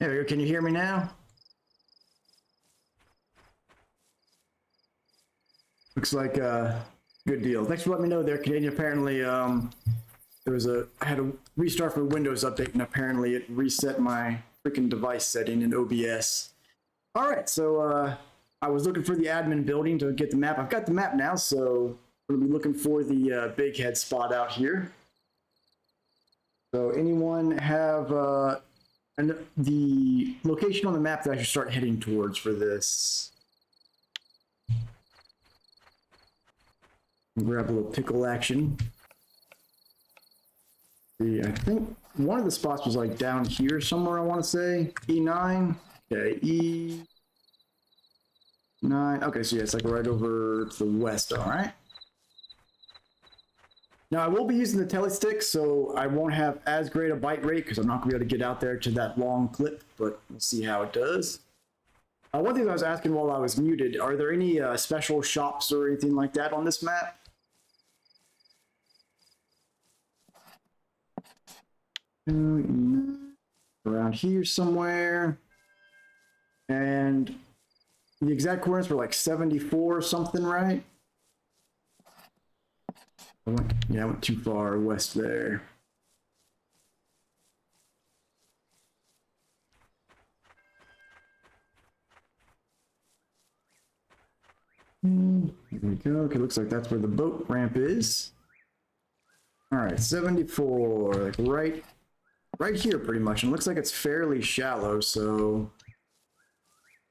There we go. Can you hear me now? Looks like a good deal. Thanks for letting me know there, Canadian. Apparently, I had a restart for Windows update, and apparently it reset my freaking device setting in OBS. All right, so I was looking for the admin building to get the map. I've got the map now, so we're gonna be looking for the big head spot out here. So anyone have the location on the map that I should start heading towards for this? Grab a little pickle action. I think one of the spots was like down here somewhere, I want to say. E9. Okay, E9. Okay, so yeah, it's like right over to the west, all right? Now, I will be using the telestick, so I won't have as great a bite rate because I'm not going to be able to get out there to that long clip, but we'll see how it does. One thing I was asking while I was muted, are there any special shops or anything like that on this map? Around here somewhere. And the exact coordinates were like 74 or something, right? I went too far west there. There we go. Okay, looks like that's where the boat ramp is. All right, 74, like right here pretty much. And it looks like it's fairly shallow, so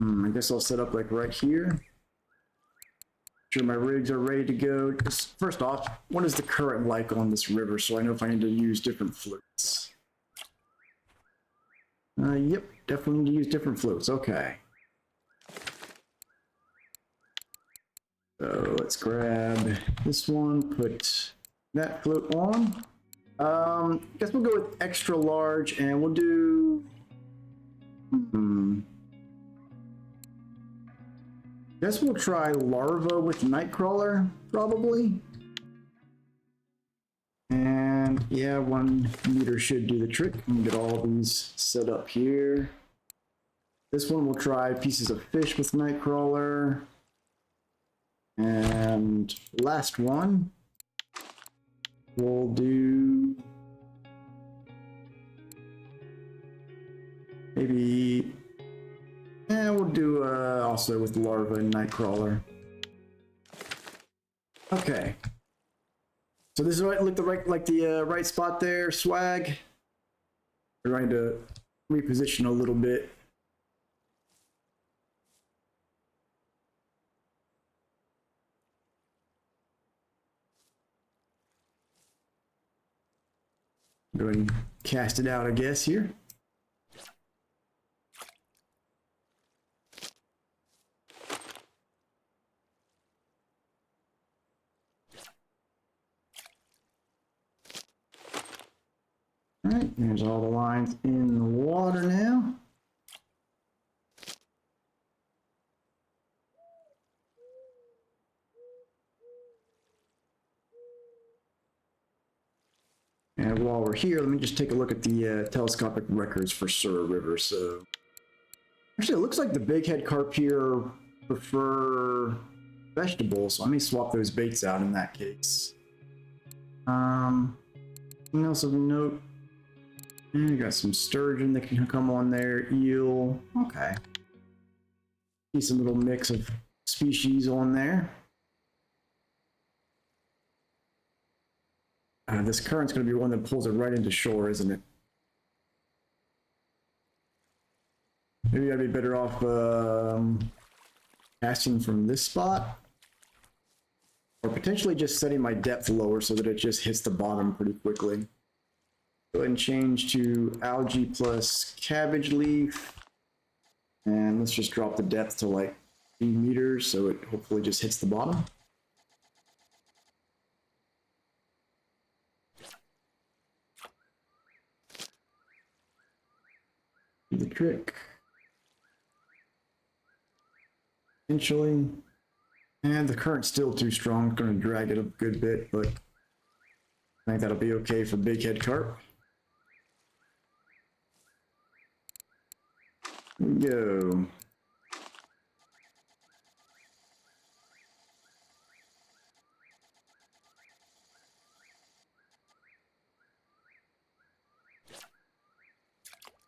I guess I'll set up like right here. Sure my rigs are ready to go. First off, what is the current like on this river so I know if I need to use different floats? Yep, definitely need to use different floats. Okay. So let's grab this one, put that float on. Guess we'll go with extra large and we'll do Guess we'll try larva with Nightcrawler, probably. And yeah, 1 meter should do the trick. And get all these set up here. This one we'll try pieces of fish with Nightcrawler. And last one, we'll do maybe. And we'll do also with larva and Nightcrawler. Okay. So this is right, look the right spot there, swag. We're trying to reposition a little bit. Go ahead and cast it out, I guess, here. All right, there's all the lines in the water now. And while we're here, let me just take a look at the telescopic records for Sura River. So, actually, it looks like the big head carp here prefer vegetables, so I may swap those baits out in that case. Anything else of note? We got some sturgeon that can come on there, eel. Okay. Decent little mix of species on there. This current's going to be one that pulls it right into shore, isn't it? Maybe I'd be better off casting from this spot. Or potentially just setting my depth lower so that it just hits the bottom pretty quickly. Go ahead and change to algae plus cabbage leaf. And let's just drop the depth to like 3 meters so it hopefully just hits the bottom. Do the trick. Eventually. And the current's still too strong. I'm going to drag it a good bit, but I think that'll be okay for big head carp. Here we go.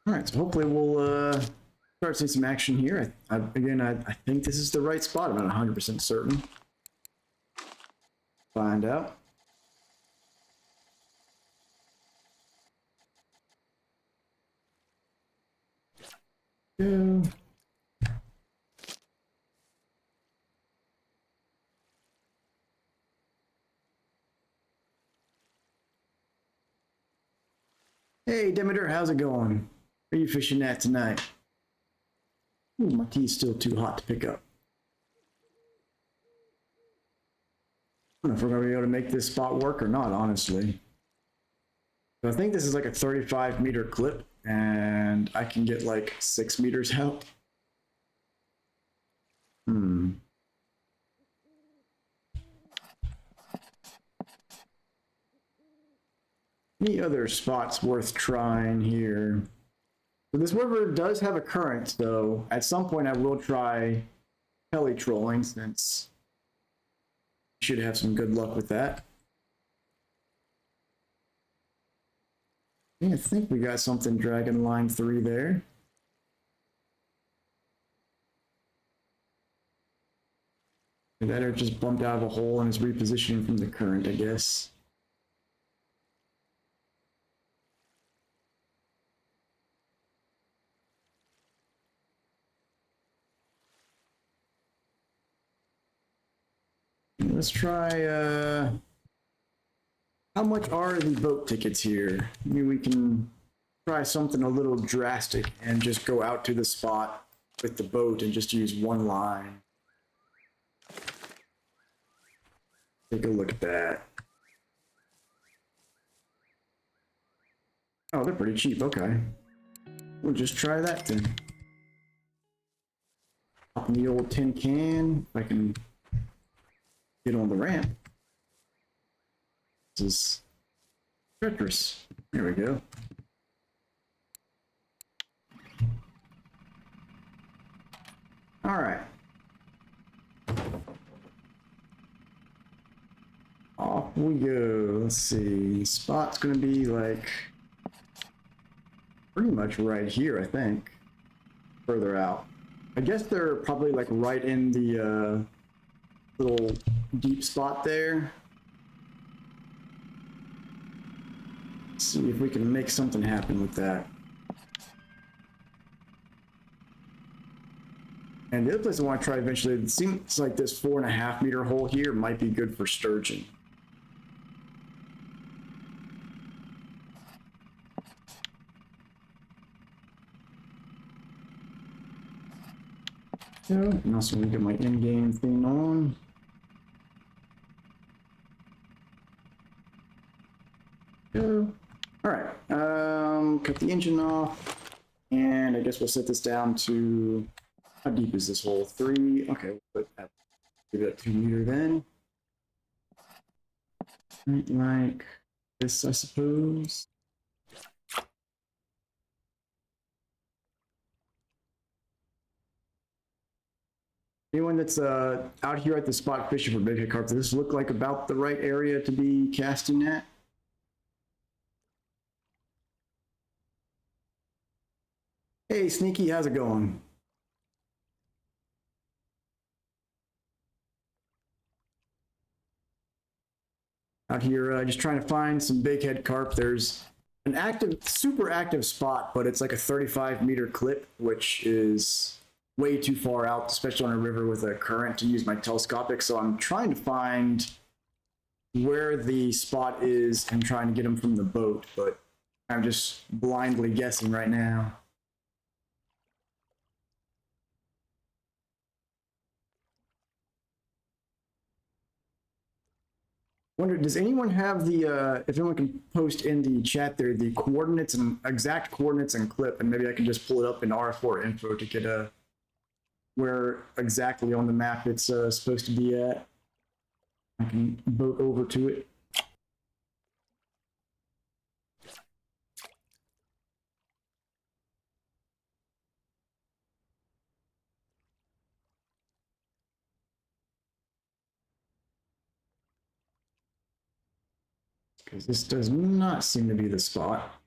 All right, so hopefully we'll start seeing some action here. I think this is the right spot. I'm not 100% certain. Find out. Yeah. Hey, Demeter, how's it going? Are you fishing at tonight? Ooh, my tea's still too hot to pick up. I don't know if we're going to be able to make this spot work or not, honestly. So I think this is like a 35-meter clip, and I can get like 6 meters out. Any other spots worth trying here? So this river does have a current, though. At some point, I will try heli trolling, since you should have some good luck with that. I think we got something dragging line 3 there. That are just bumped out of a hole and is repositioning from the current, I guess. Let's try, how much are the boat tickets here? Maybe we can try something a little drastic and just go out to the spot with the boat and just use one line. Take a look at that. Oh, they're pretty cheap, okay. We'll just try that then. Pop in the old tin can, if I can get on the ramp. This is treacherous. There we go. All right. Off we go. Let's see. The spot's gonna be like pretty much right here, I think. Further out. I guess they're probably like right in the little deep spot there. Let's see if we can make something happen with that. And the other place I want to try eventually, it seems like this 4.5 meter hole here might be good for sturgeon. Yeah, and also get my in-game thing on. Yeah. All right, cut the engine off, and I guess we'll set this down to, how deep is this hole? 3. Okay, we'll put that, give it a 2 meter then. Right, like this, I suppose. Anyone that's out here at the spot fishing for bighead carp, does this look like about the right area to be casting at? Hey, Sneaky, how's it going? Out here, just trying to find some bighead carp. There's an active, super active spot, but it's like a 35-meter clip, which is way too far out, especially on a river with a current, to use my telescopic. So I'm trying to find where the spot is and trying to get them from the boat, but I'm just blindly guessing right now. Wonder, does anyone have the, if anyone can post in the chat there, the coordinates and exact coordinates and clip, and maybe I can just pull it up in RF4 info to get where exactly on the map it's supposed to be at. I can boat over to it. because this does not seem to be the spot.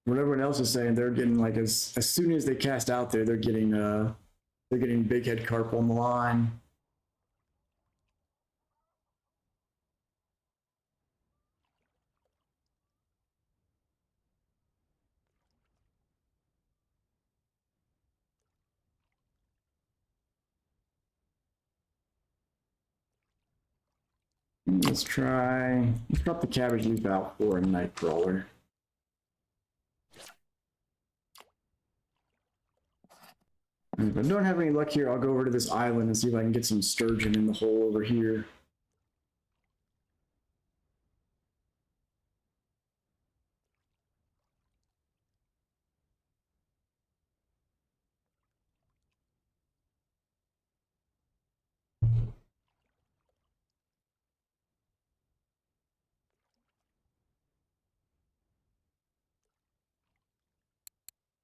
What everyone else is saying, they're getting like as soon as they cast out there, they're getting big head carp on the line. Let's drop the cabbage leaf out for a night crawler. If I don't have any luck here, I'll go over to this island and see if I can get some sturgeon in the hole over here.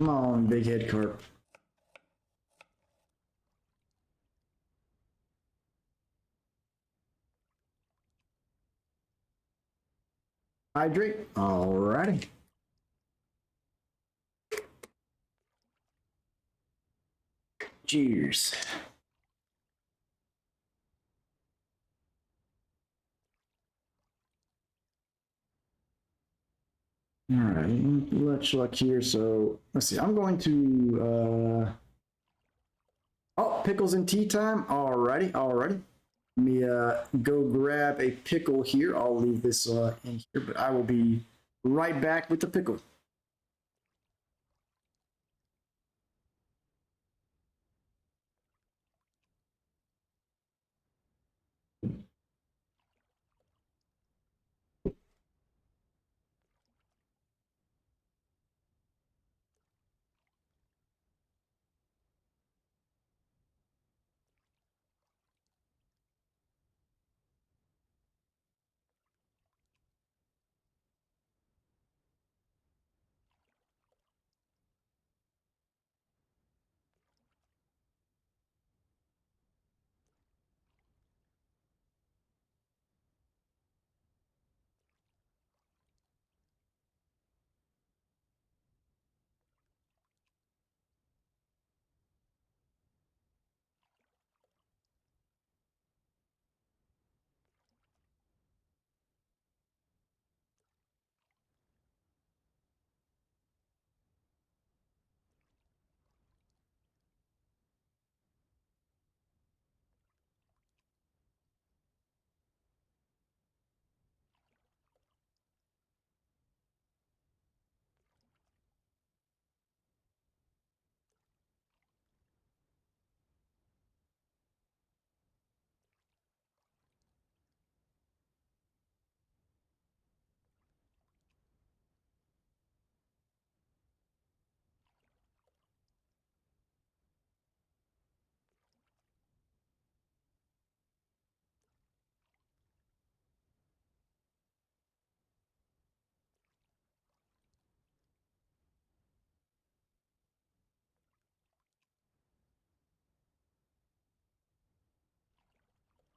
Come on, big head carp. Hydrate. Alrighty. Cheers. All right, much luck here. So let's see. I'm going to. Oh, pickles and tea time. Alrighty, alrighty. Let me go grab a pickle here. I'll leave this in here, but I will be right back with the pickle.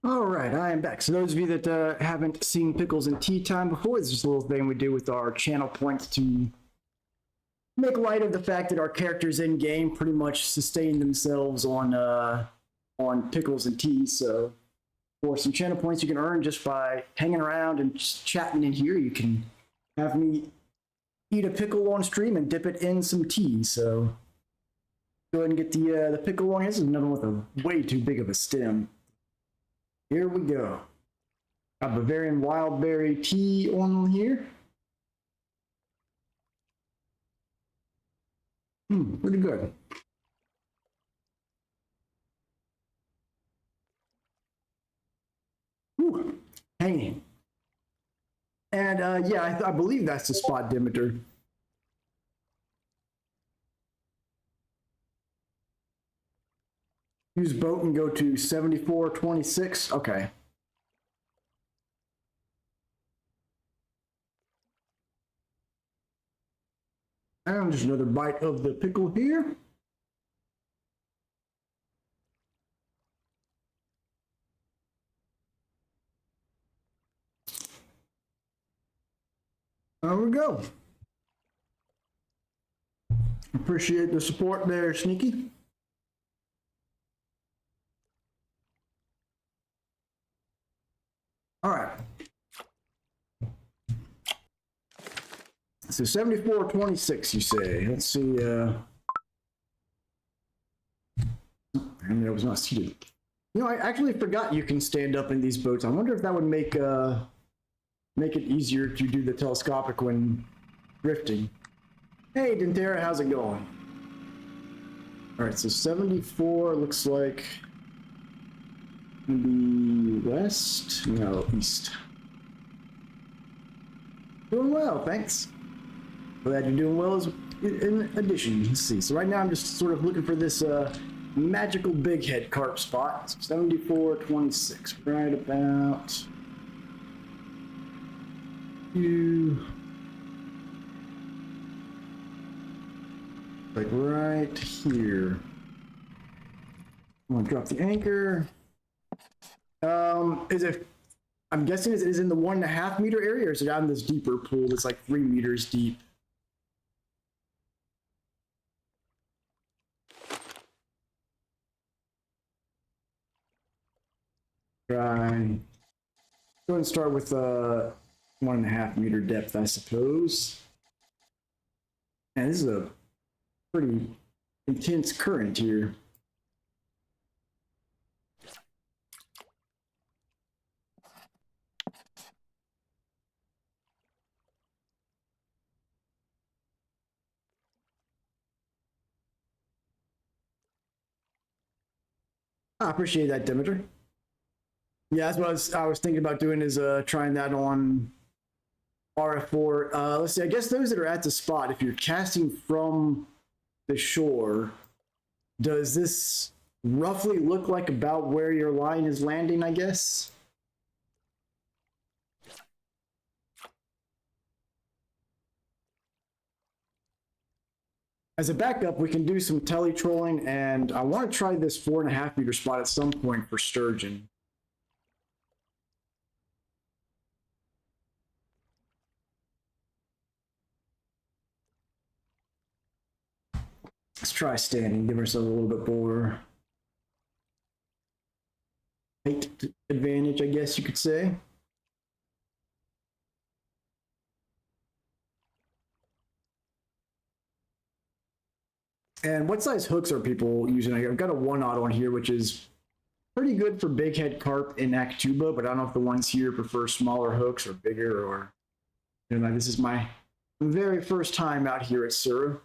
All right, I am back. So those of you that haven't seen Pickles and Tea Time before, it's just a little thing we do with our channel points to make light of the fact that our characters in game pretty much sustain themselves on pickles and tea. So for some channel points you can earn just by hanging around and just chatting in here, you can have me eat a pickle on stream and dip it in some tea. So go ahead and get the pickle on. This is another one with a way too big of a stem. Here we go. Got Bavarian wild berry tea on here. Pretty good. Ooh, hanging. And yeah, I believe that's the spot diameter. Use boat and go to 7426. Okay. And just another bite of the pickle here. There we go. Appreciate the support there, Sneaky. All right. So 74.26, you say. Let's see. And it was not seated. You know, I actually forgot you can stand up in these boats. I wonder if that would make it easier to do the telescopic when drifting. Hey, Dentera, how's it going? All right, so 74 looks like maybe west? No, east. Doing well, thanks. Glad you're doing well as in addition. Let's see. So right now I'm just sort of looking for this magical big head carp spot. 74.26, right about you. Like right here. I'm gonna drop the anchor. Is it? I'm guessing it is in the 1.5 meter area, or is it out in this deeper pool that's like 3 meters deep? Try. Go and start with 1.5 meter depth, I suppose. And this is a pretty intense current here. I appreciate that, Demeter. Yeah, that's what I was thinking about doing is trying that on RF4. Let's see, I guess those that are at the spot, if you're casting from the shore, does this roughly look like about where your line is landing, I guess? As a backup, we can do some tele trolling, and I want to try this 4.5 meter spot at some point for sturgeon. Let's try standing, give ourselves a little bit more height advantage, I guess you could say. And what size hooks are people using here? I've got a 1/0 on here, which is pretty good for big head carp in Actuba, but I don't know if the ones here prefer smaller hooks or bigger, or, you know, this is my very first time out here at Sura.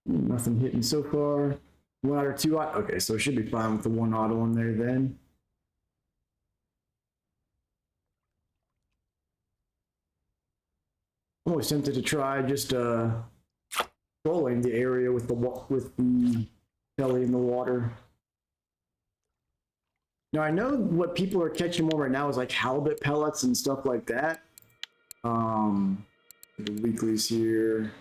Nothing hitting so far. 1/0 or 2/0. Okay, so it should be fine with the 1/0 in there then. I'm always tempted to try just trolling the area with the belly in the water. Now I know what people are catching more right now is like halibut pellets and stuff like that. The weeklies here.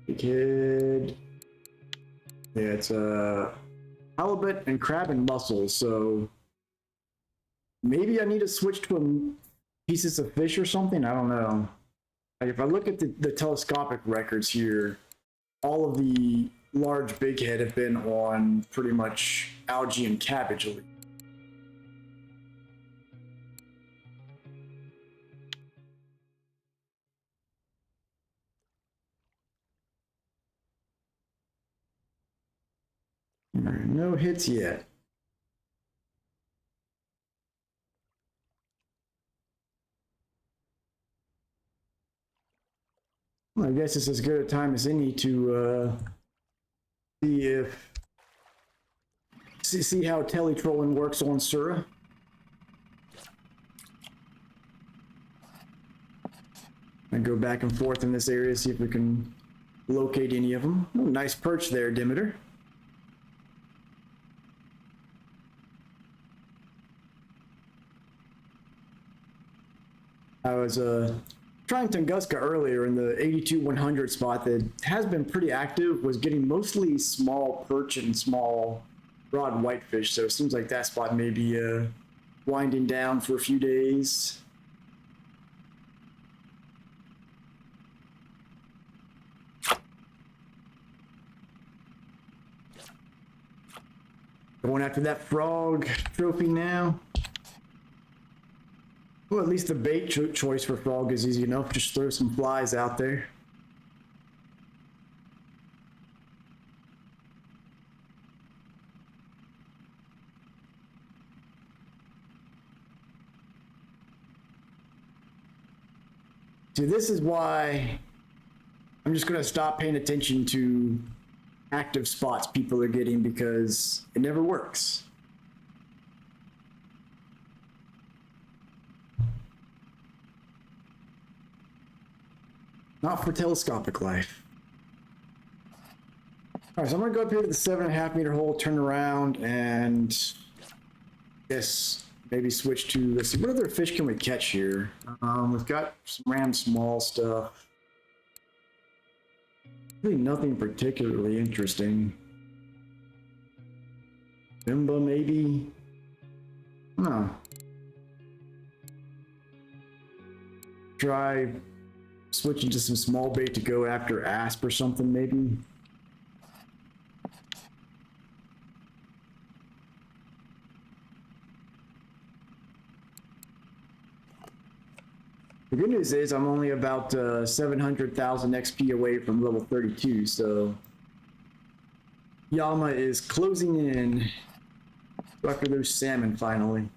Big head. Yeah, it's halibut and crab and mussels. So maybe I need to switch to pieces of fish or something. I don't know. Like if I look at the telescopic records here, all of the large big head have been on pretty much algae and cabbage. No hits yet. Well, I guess it's as good a time as any to see how teletrolling works on Sura. And go back and forth in this area, see if we can locate any of them. Oh, nice perch there, Demeter. I was Trying Tunguska earlier in the 82-100 spot that has been pretty active, was getting mostly small perch and small broad whitefish, so it seems like that spot may be winding down for a few days. Going after that frog trophy now. Well, at least the bait choice for frog is easy enough. Just throw some flies out there. See, this is why I'm just going to stop paying attention to active spots people are getting, because it never works. Not for telescopic life. All right, so I'm gonna go up here to the 7.5 meter hole, turn around, and yes, maybe switch to, let's see, what other fish can we catch here? We've got some random small stuff. Really nothing particularly interesting. Bimba, maybe? Huh. Try switching to some small bait to go after asp or something, maybe. The good news is I'm only about 700,000 XP away from level 32, so Yama is closing in after those salmon finally.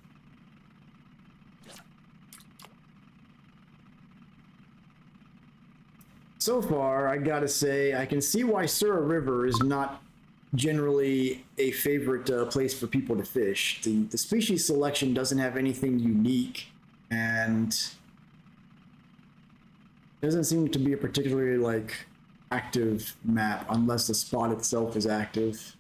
So far, I gotta say, I can see why Sura River is not generally a favorite place for people to fish. The species selection doesn't have anything unique, and doesn't seem to be a particularly like active map unless the spot itself is active.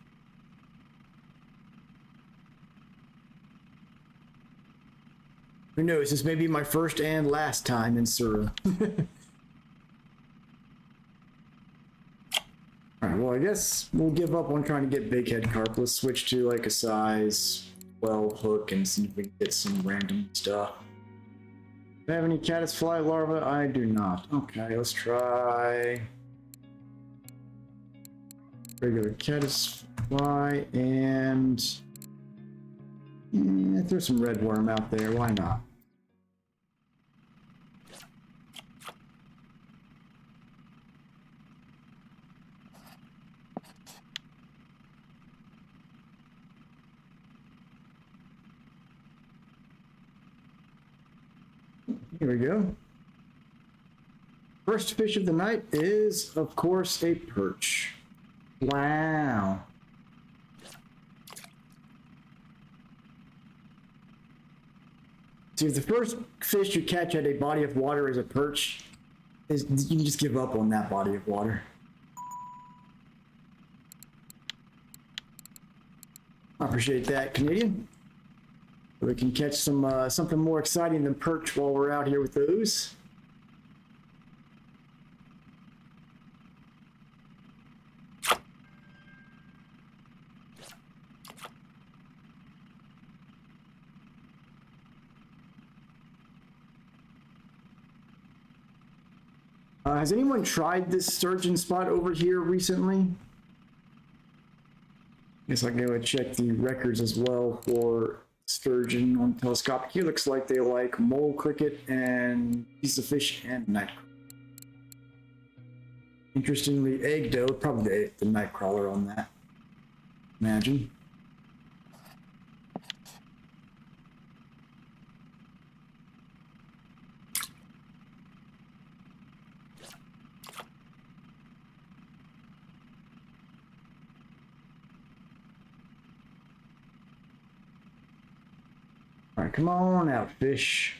Who knows? This may be my first and last time in Sura. Alright, well, I guess we'll give up on trying to get big head carp. Let's switch to like a size 12 hook and see if we can get some random stuff. Do I have any caddisfly larvae? I do not. Okay, let's try regular caddisfly and throw some red worm out there. Why not? Here we go. First fish of the night is, of course, a perch. Wow. See, if the first fish you catch at a body of water is a perch, you can just give up on that body of water. I appreciate that, Canadian. We can catch some something more exciting than perch while we're out here with those. Has anyone tried this sturgeon spot over here recently? Guess I can go and check the records as well for sturgeon on telescopic. Here looks like they like mole cricket and piece of fish and night. Interestingly, egg dough, probably the night crawler on that. Imagine. All right, come on out, fish.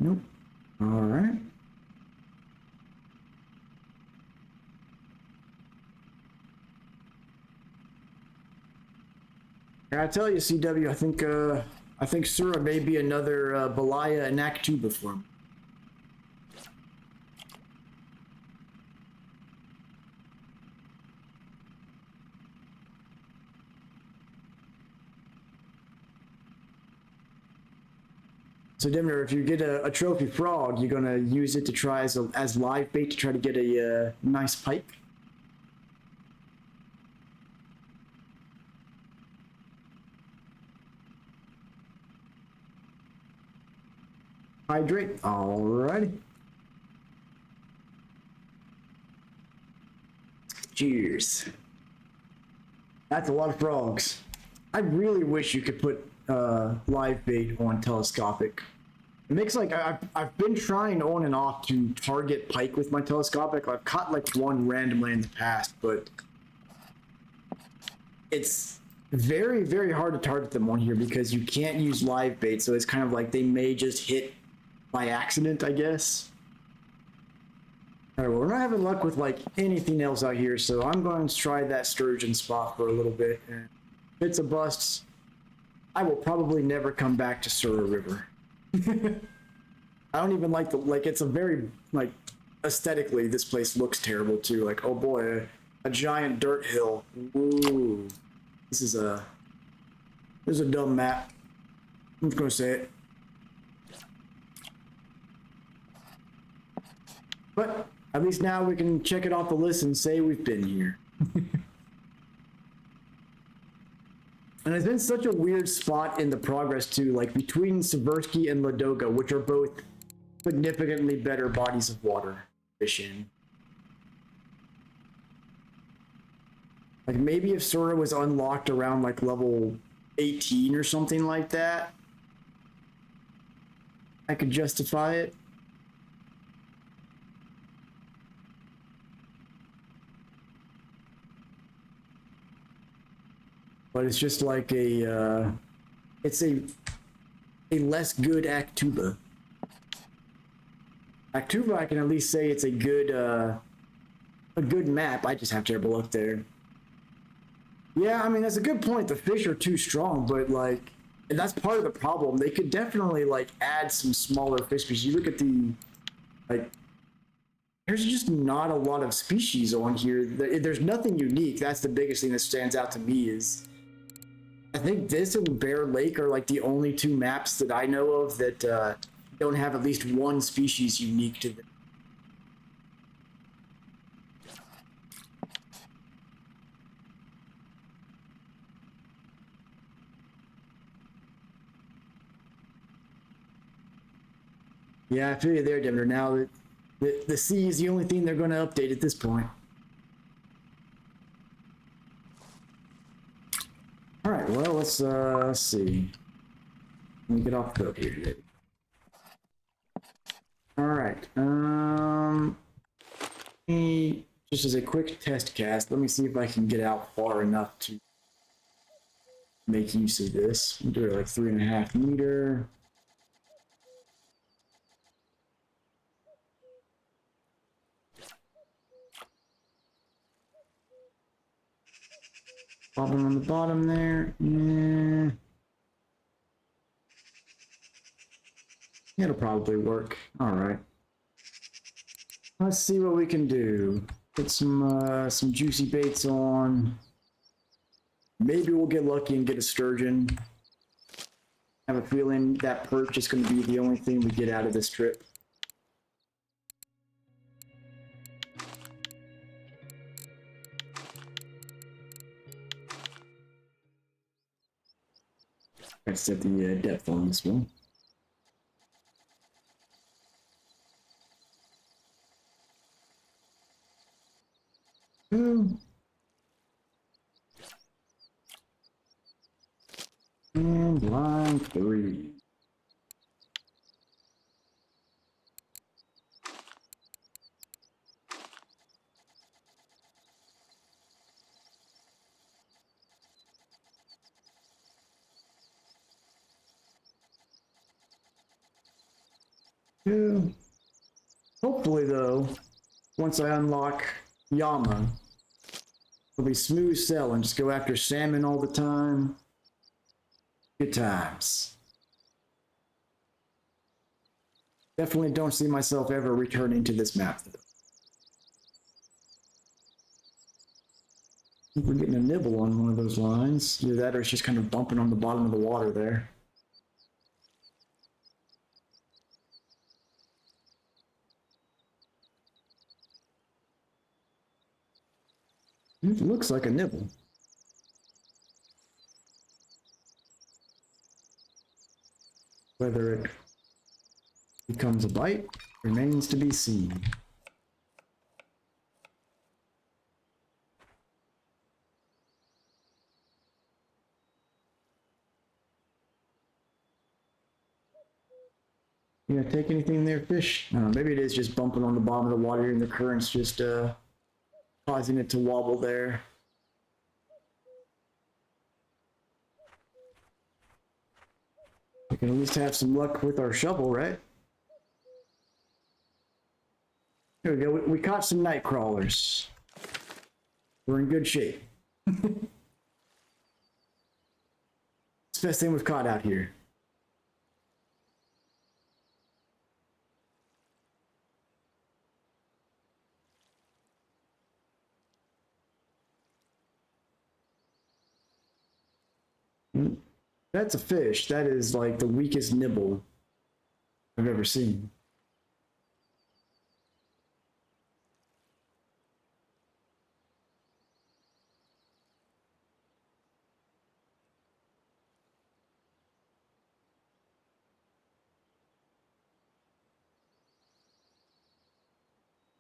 Nope. All right. I tell you, CW, I think Sura may be another Balaya and Act 2 before me. So Dimner, if you get a trophy frog, you're gonna use it to try as live bait to try to get a nice pike. Hydrate. Alrighty. Cheers. That's a lot of frogs. I really wish you could put live bait on telescopic. It makes like I've been trying on and off to target pike with my telescopic. I've caught like one randomly in the past, but it's very, very hard to target them on here because you can't use live bait. So it's kind of like they may just hit by accident, I guess. All right, well, we're not having luck with like anything else out here, so I'm going to try that sturgeon spot for a little bit. And if it's a bust, I will probably never come back to Sura River. I don't even like it's a very, like, aesthetically, this place looks terrible too. Like, oh boy, a giant dirt hill. Ooh, this is a dumb map. I'm just gonna say it. But at least now we can check it off the list and say we've been here. And it's been such a weird spot in the progress too, like between Seversky and Ladoga, which are both significantly better bodies of water to fish in. Like maybe if Sura was unlocked around like level 18 or something like that, I could justify it. But it's just like it's a less good Actuba. Actuba, I can at least say it's a good map. I just have terrible luck there. Yeah, I mean that's a good point. The fish are too strong, but like, and that's part of the problem. They could definitely like add some smaller fish because you look at the like. There's just not a lot of species on here. There's nothing unique. That's the biggest thing that stands out to me is. I think this and Bear Lake are like the only two maps that I know of that don't have at least one species unique to them. Yeah, I feel you there, Denver. Now the sea is the only thing they're going to update at this point. All right, well, let's see. Let me get off the boat here. All right. Just as a quick test cast, let me see if I can get out far enough to make use of this. We'll do it like 3.5 meter. Bobbing on the bottom there. Yeah. It'll probably work. All right. Let's see what we can do. Put some juicy baits on. Maybe we'll get lucky and get a sturgeon. I have a feeling that perch is going to be the only thing we get out of this trip. Let's set the depth on this one. And line 3. Yeah. Hopefully, though, once I unlock Yama, it'll be smooth sailing. Just go after salmon all the time. Good times. Definitely don't see myself ever returning to this map. I think we're getting a nibble on one of those lines. Either that or it's just kind of bumping on the bottom of the water there. It looks like a nibble. Whether it becomes a bite remains to be seen. You gonna take anything there, fish? I don't know, maybe it is just bumping on the bottom of the water and the current's just causing it to wobble there. We can at least have some luck with our shovel, right? There we go. We caught some night crawlers. We're in good shape. It's the best thing we've caught out here. That's a fish. That is like the weakest nibble I've ever seen.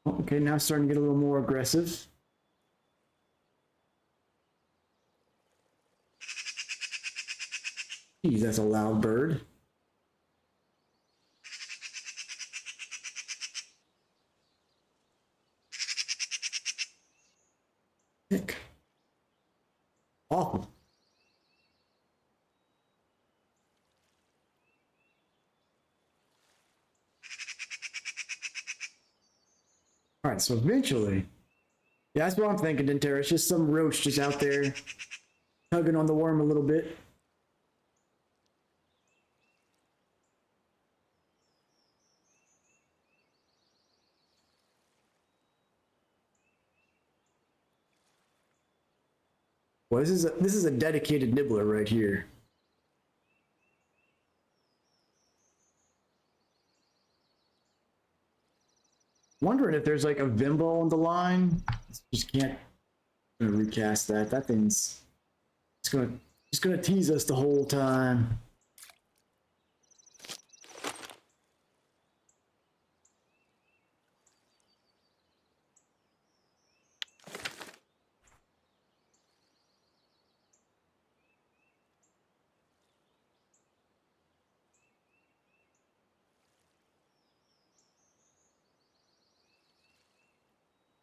Okay, now it's starting to get a little more aggressive. Geez, that's a loud bird. Heck. Awful. All right, so eventually, yeah, that's what I'm thinking, Dentera. It's just some roach just out there tugging on the worm a little bit. Well, this is a dedicated nibbler right here. Wondering if there's like a Vimbo on the line. Just can't recast that. That thing's just gonna tease us the whole time.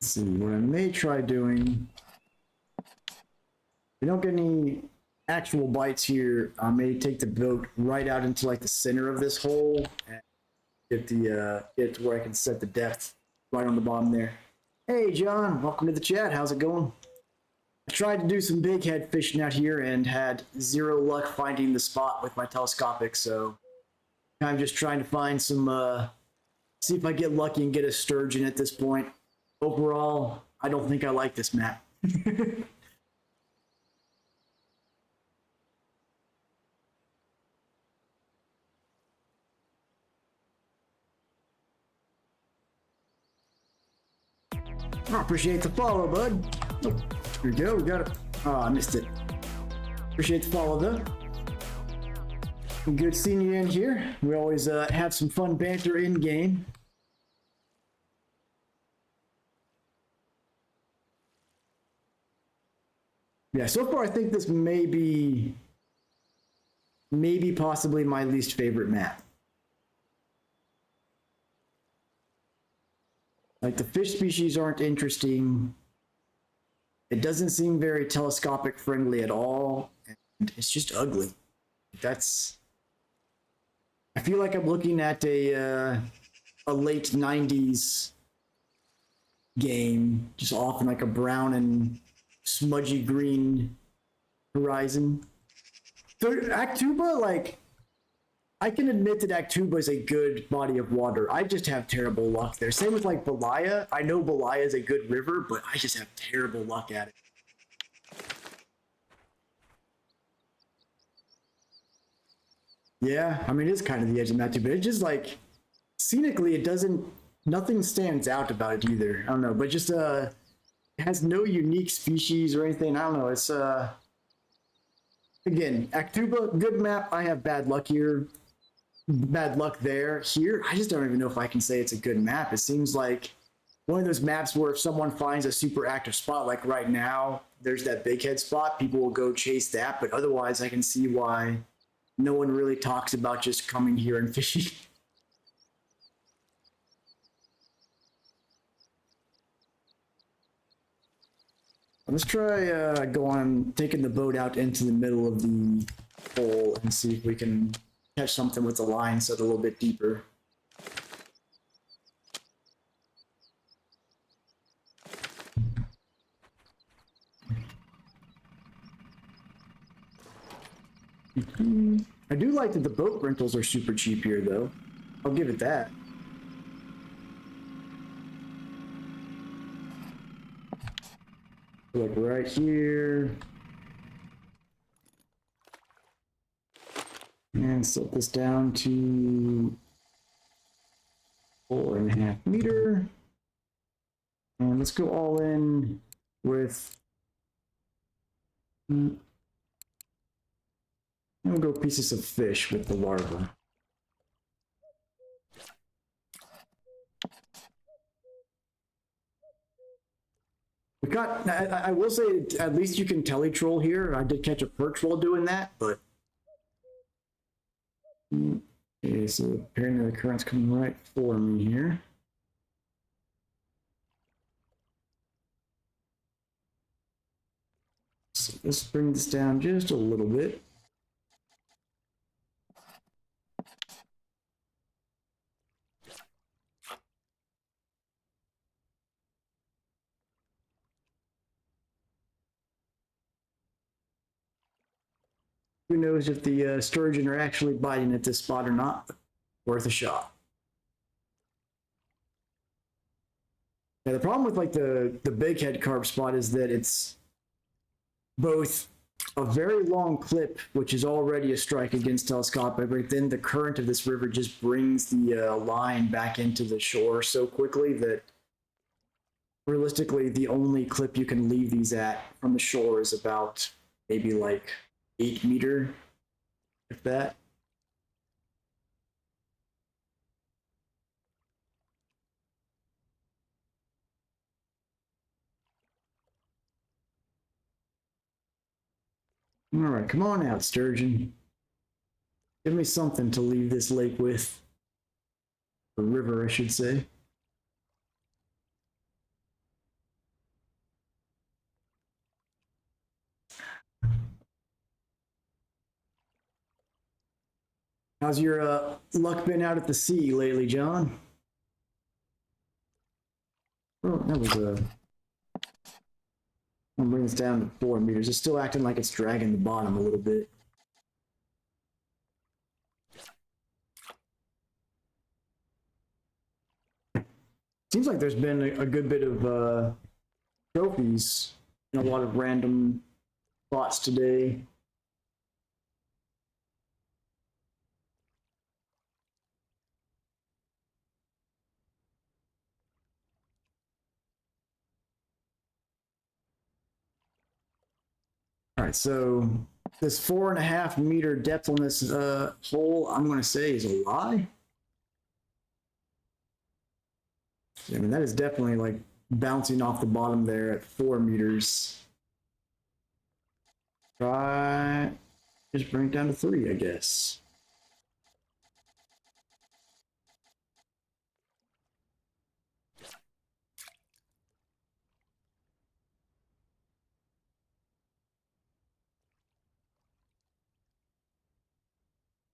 Let's see what I may try doing. If we don't get any actual bites here, I may take the boat right out into like the center of this hole and get it to where I can set the depth right on the bottom there. Hey John, welcome to the chat. How's it going? I tried to do some big head fishing out here and had zero luck finding the spot with my telescopic, so I'm just trying to find some see if I get lucky and get a sturgeon at this point. Overall, I don't think I like this map. I appreciate the follow, bud. Oh, here we go. We got it. Oh, I missed it. Appreciate the follow, though. Good seeing you in here. We always have some fun banter in game. Yeah, so far I think this may be possibly my least favorite map. Like the fish species aren't interesting. It doesn't seem very telescopic friendly at all, and it's just ugly. I feel like I'm looking at a late 90s game, just off in like a brown and smudgy green horizon. Actuba, like, I can admit that Actuba is a good body of water. I just have terrible luck there. Same with like Belaya. I know Belaya is a good river, but I just have terrible luck at it. Yeah, I mean, it's kind of the edge of Matthew, but it's just like scenically, it doesn't, nothing stands out about it either. I don't know, but just, it has no unique species or anything. I don't know. It's, again, Actuba, good map. I have bad luck here. Bad luck there. Here, I just don't even know if I can say it's a good map. It seems like one of those maps where if someone finds a super active spot, like right now, there's that big head spot, people will go chase that. But otherwise, I can see why no one really talks about just coming here and fishing. Let's try going, taking the boat out into the middle of the hole and see if we can catch something with the line set a little bit deeper. I do like that the boat rentals are super cheap here, though. I'll give it that. Like right here. And set this down to 4.5 meter. And let's go all in with, and we'll go pieces of fish with the larva. We got, I will say, at least you can teletroll here. I did catch a perch while doing that, but. Okay, so apparently the current's coming right for me here. So let's bring this down just a little bit. Who knows if the sturgeon are actually biting at this spot or not? Worth a shot. Yeah, the problem with like the big head carp spot is that it's both a very long clip, which is already a strike against telescopic, but then the current of this river just brings the line back into the shore so quickly that realistically the only clip you can leave these at from the shore is about maybe like 8 meter, if that. All right, come on out, sturgeon. Give me something to leave this lake with. Or river, I should say. How's your luck been out at the sea lately, John? Oh, that was a. I'll bring this down to 4 meters. It's still acting like it's dragging the bottom a little bit. Seems like there's been a good bit of trophies in a lot of random spots today. All right, so this 4.5 meter depth on this hole, I'm going to say is a lie. I mean, that is definitely like bouncing off the bottom there at 4 meters. Try, just bring it down to 3, I guess.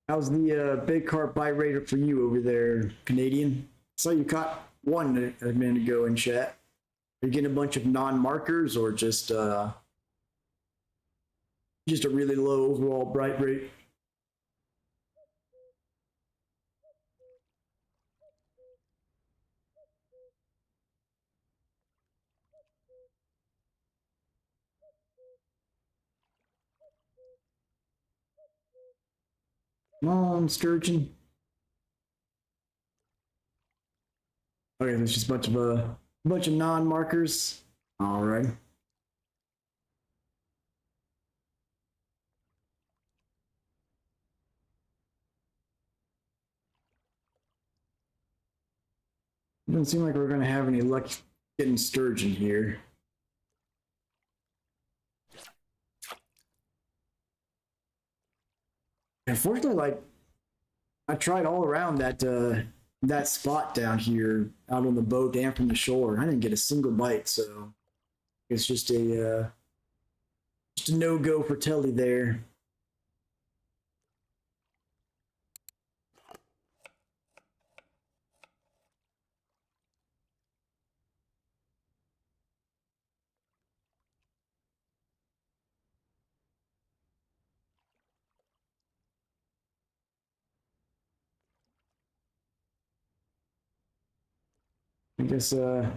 How's the big carp bite rate for you over there, Canadian? So you caught one a minute ago in chat. Are you getting a bunch of non-markers or just just a really low overall bite rate. Come on, sturgeon. Okay, there's just a bunch of non-markers. All right. Doesn't seem like we're gonna have any luck getting sturgeon here. Unfortunately, like I tried all around that spot down here out on the boat and from the shore. I didn't get a single bite, so it's just a no go for Telly there. I guess uh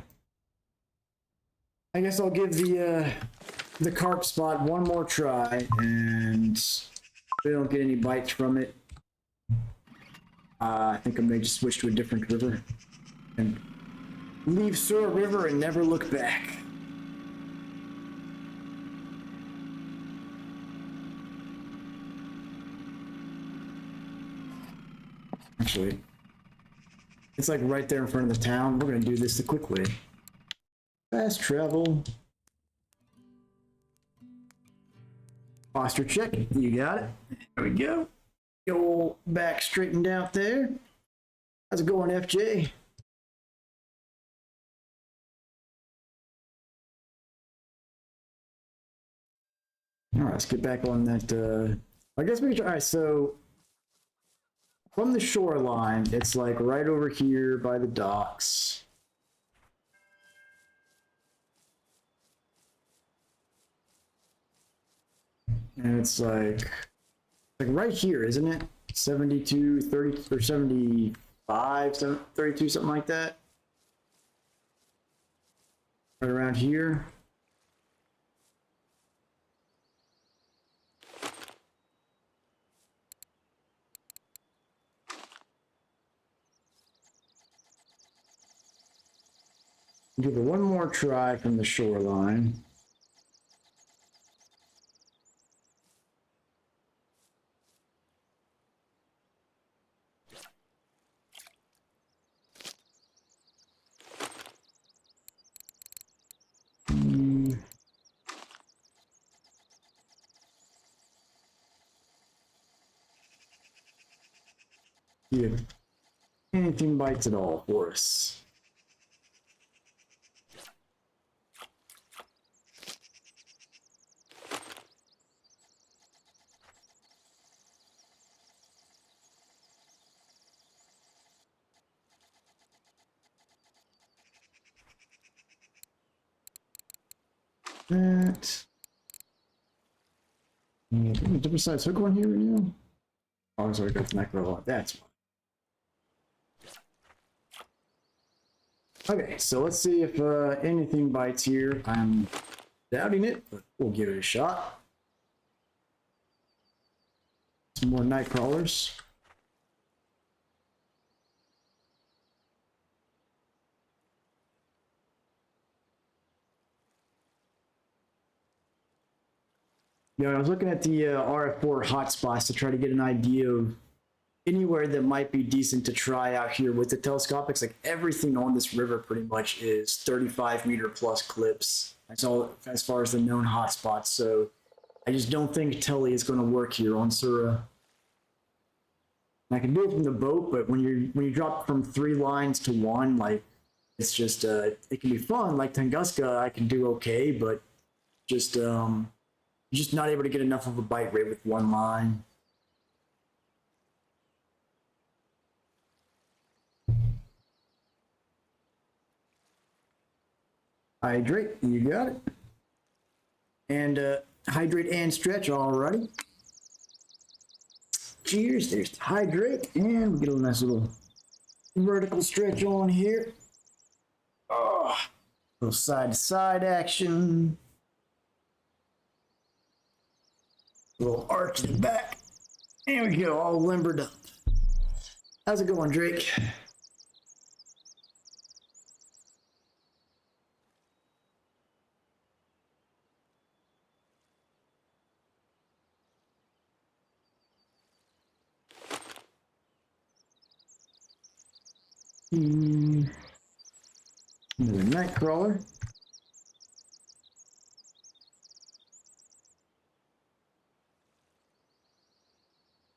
I guess I'll give the carp spot one more try, and if we don't get any bites from it, I think I may just switch to a different river and leave Sura River and never look back. Actually, it's like right there in front of the town. We're gonna do this the quick way. Fast travel. Posture check. You got it. There we go. Go back straightened out there. How's it going, FJ? All right, let's get back on that. I guess we can try. All right, so from the shoreline, it's like right over here by the docks. And it's like right here, isn't it? 72, 30, or 75, 32, something like that. Right around here. Give it one more try from the shoreline. Yeah. Anything bites at all for us. That. Different size hook on here right now. Oh, sorry, got the mackerel. That's fine. Okay, so let's see if anything bites here. I'm doubting it, but we'll give it a shot. Some more night crawlers. Yeah, I was looking at the RF4 hotspots to try to get an idea of anywhere that might be decent to try out here with the telescopics. Like everything on this river pretty much is 35-meter plus clips. That's all as far as the known hotspots. So I just don't think Telly is going to work here on Sura. I can do it from the boat, but when you drop from 3 lines to 1, like it's just it can be fun. Like Tunguska, I can do okay, but just not able to get enough of a bite rate with 1 line. Hydrate, you got it. And hydrate and stretch already. Cheers. There's the hydrate, and we get a nice little vertical stretch on here. Oh, little side to side action. A little arch in the back. There we go, all limbered up. How's it going, Drake? Another night crawler.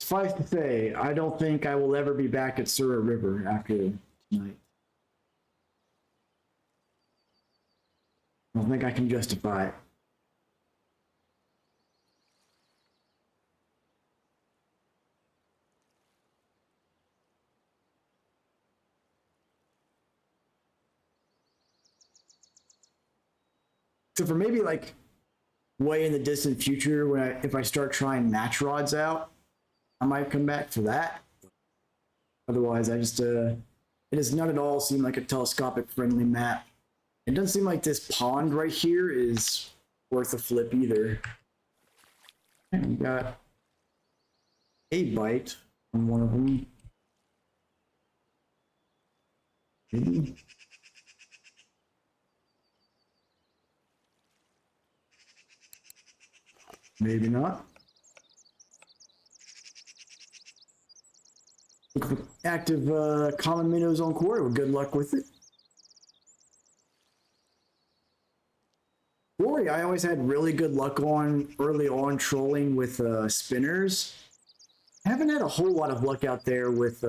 Suffice to say, I don't think I will ever be back at Sura River after tonight. I don't think I can justify it. So for maybe like way in the distant future, when if I start trying match rods out, I might come back for that. Otherwise, I just it does not at all seem like a telescopic friendly map. It doesn't seem like this pond right here is worth a flip either. And we got a bite on one of them. Maybe. Maybe not. Active common minnows on quarry. Well, good luck with it. Quarry, I always had really good luck on early on trolling with spinners. I haven't had a whole lot of luck out there with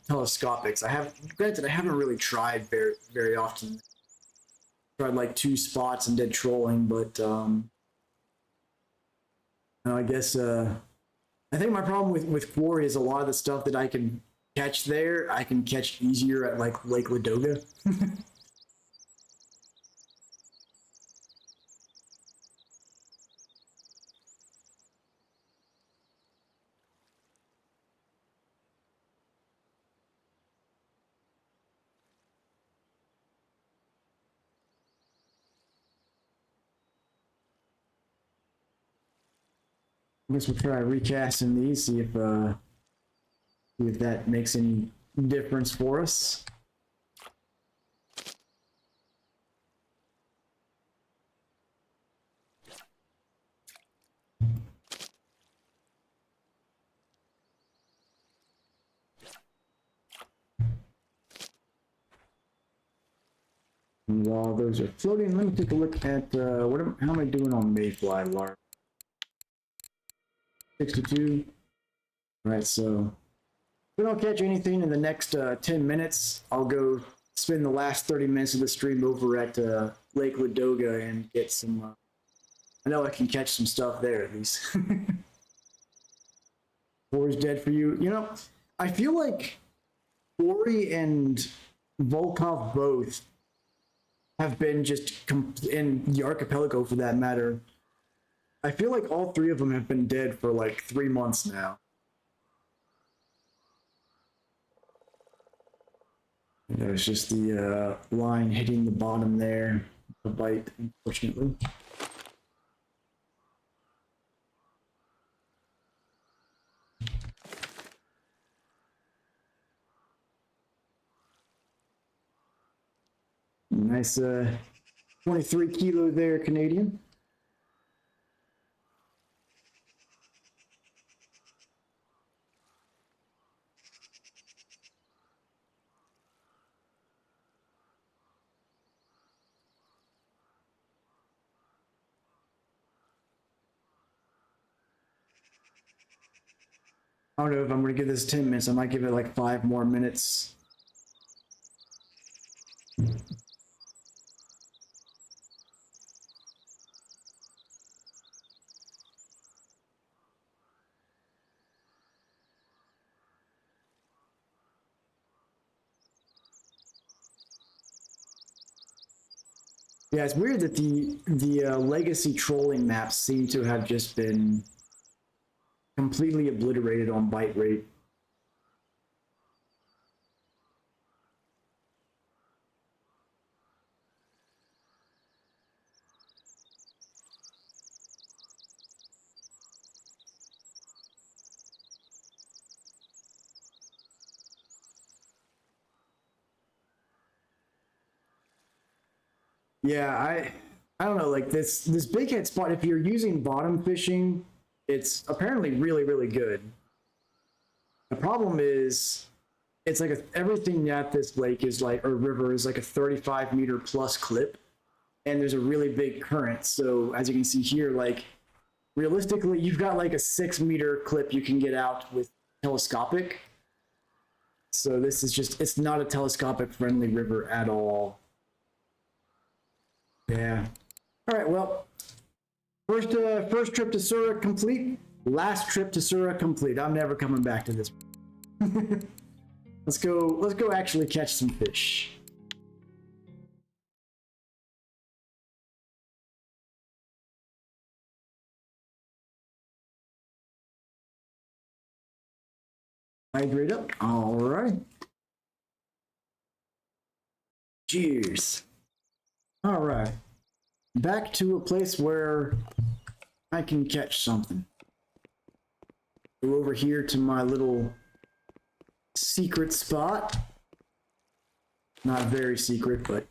telescopics. Granted, I haven't really tried very often. Tried like 2 spots and did trolling, but I guess I think my problem with quarry is a lot of the stuff that I can catch there, I can catch easier at like Lake Ladoga. I guess we'll try recasting these, see if that makes any difference for us. And while those are floating, let me take a look at how am I doing on Mayfly larva? 62. All right, so if we don't catch anything in the next 10 minutes, I'll go spend the last 30 minutes of the stream over at Lake Ladoga and get some. I know I can catch some stuff there at least. Quarry's dead for you. You know, I feel like Quarry and Volkov both have been just in the archipelago for that matter. I feel like all 3 of them have been dead for like 3 months now. It's just the line hitting the bottom there, the bite, unfortunately. Nice 23 kilo there, Canadian. I don't know if I'm going to give this 10 minutes. I might give it like 5 more minutes. Yeah, it's weird that the legacy trolling maps seem to have just been completely obliterated on bite rate. Yeah, I don't know, like this big head spot, if you're using bottom fishing, it's apparently really good. The problem is it's like everything at this lake is like, or river is like a 35-meter plus clip, and there's a really big current. So as you can see here, like realistically, you've got like a 6-meter clip you can get out with telescopic. So this is just, it's not a telescopic friendly river at all. Yeah. All right, well, first trip to Sura complete. Last trip to Sura complete. I'm never coming back to this. Let's go actually catch some fish. Hydrate up. All right. Cheers. All right. Back to a place where I can catch something. Go over here to my little secret spot. Not very secret, but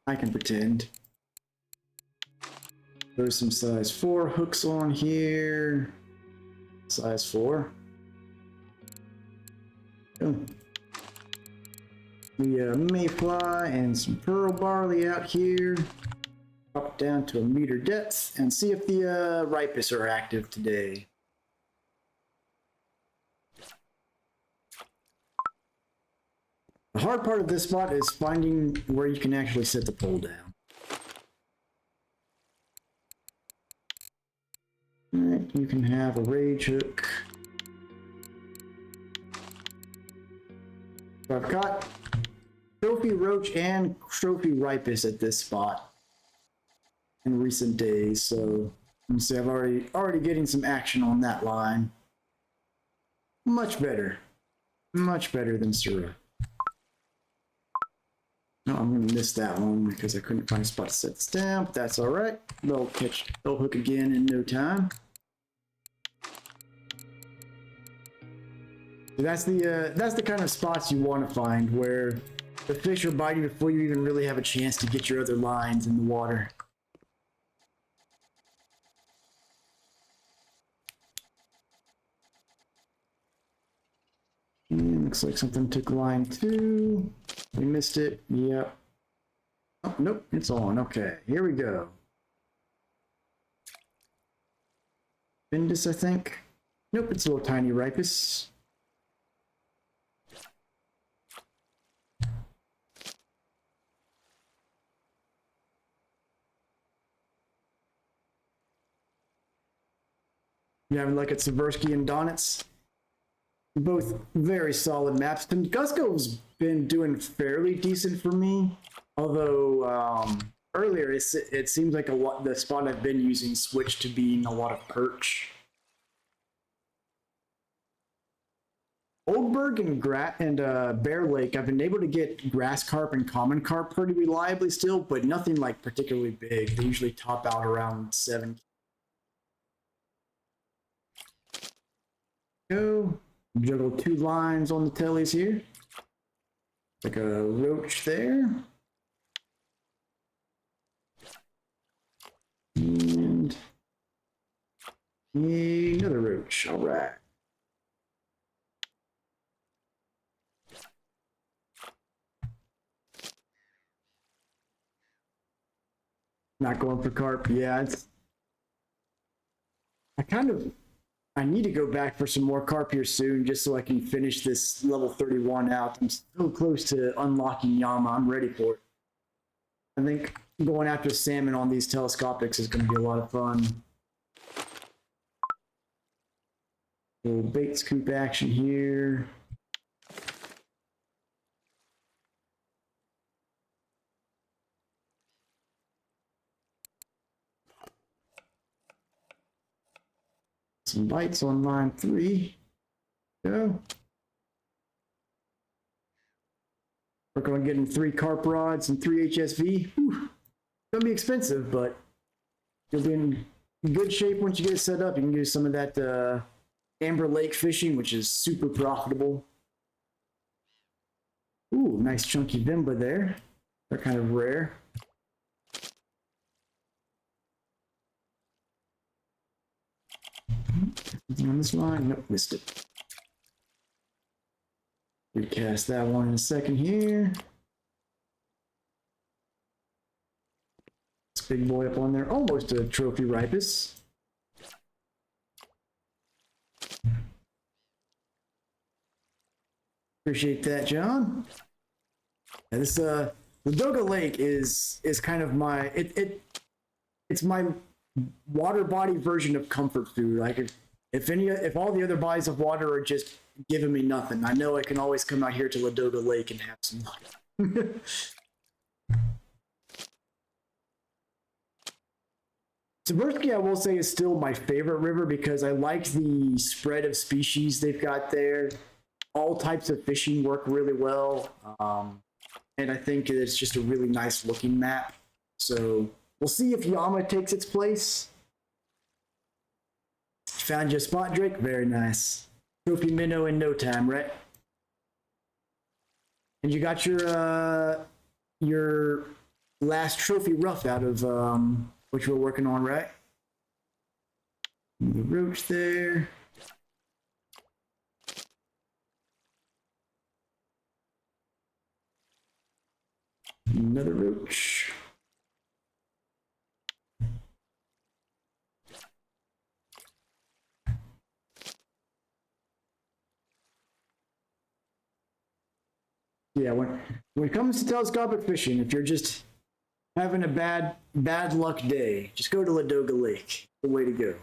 I can pretend. There's some size 4 hooks on here. Size 4. Oh. The mayfly and some pearl barley out here. Drop down to a meter depth and see if the ripus are active today. The hard part of this spot is finding where you can actually set the pole down. Alright, you can have a rage hook. So I've got trophy roach and trophy ripus at this spot in recent days, so you can see I'm already getting some action on that line. Much better than Sura. No, I'm gonna miss that one because I couldn't find a spot to set this down, but that's all right. They'll hook again in no time. So that's the kind of spots you want to find where the fish are biting before you even really have a chance to get your other lines in the water. And looks like something took line 2. We missed it. Yep. Oh, nope, it's on. Okay, here we go. Bindus, I think. Nope, it's a little tiny ripus. You having luck at Seversky and Donitz? Both very solid maps. Tungusko's been doing fairly decent for me, although earlier it seems like the spot I've been using switched to being a lot of perch. Oldberg and Bear Lake, I've been able to get grass carp and common carp pretty reliably still, but nothing like particularly big. They usually top out around 7. Go. Juggle 2 lines on the tellies here. Like a roach there. And another roach. All right. Not going for carp. Yeah, I need to go back for some more carp here soon just so I can finish this level 31 out. I'm so close to unlocking Yama. I'm ready for it. I think going after salmon on these telescopics is going to be a lot of fun. Little bait scoop action here. Some bites on line 3. Go. Work on getting 3 carp rods and 3 HSV. Whew. It's gonna be expensive, but you'll be in good shape once you get it set up. You can do some of that Amber Lake fishing, which is super profitable. Ooh, nice chunky Vimba there. They're kind of rare. Anything on this line? Nope, missed it. Recast that one in a second here. This big boy up on there, almost a trophy ripus. Appreciate that, John. Yeah, this Ladoga Lake is kind of my it's my water body version of comfort food. Like if all the other bodies of water are just giving me nothing, I know I can always come out here to Ladoga Lake and have some water. Tversky, I will say, is still my favorite river because I like the spread of species they've got there. All types of fishing work really well. And I think it's just a really nice looking map. So we'll see if Yama takes its place. Found your spot, Drake? Very nice. Trophy minnow in no time, right? And you got your last trophy rough out of which we're working on, right? The roach there. Another roach. Yeah, when it comes to telescopic fishing, if you're just having a bad luck day, just go to Ladoga Lake. The way to go.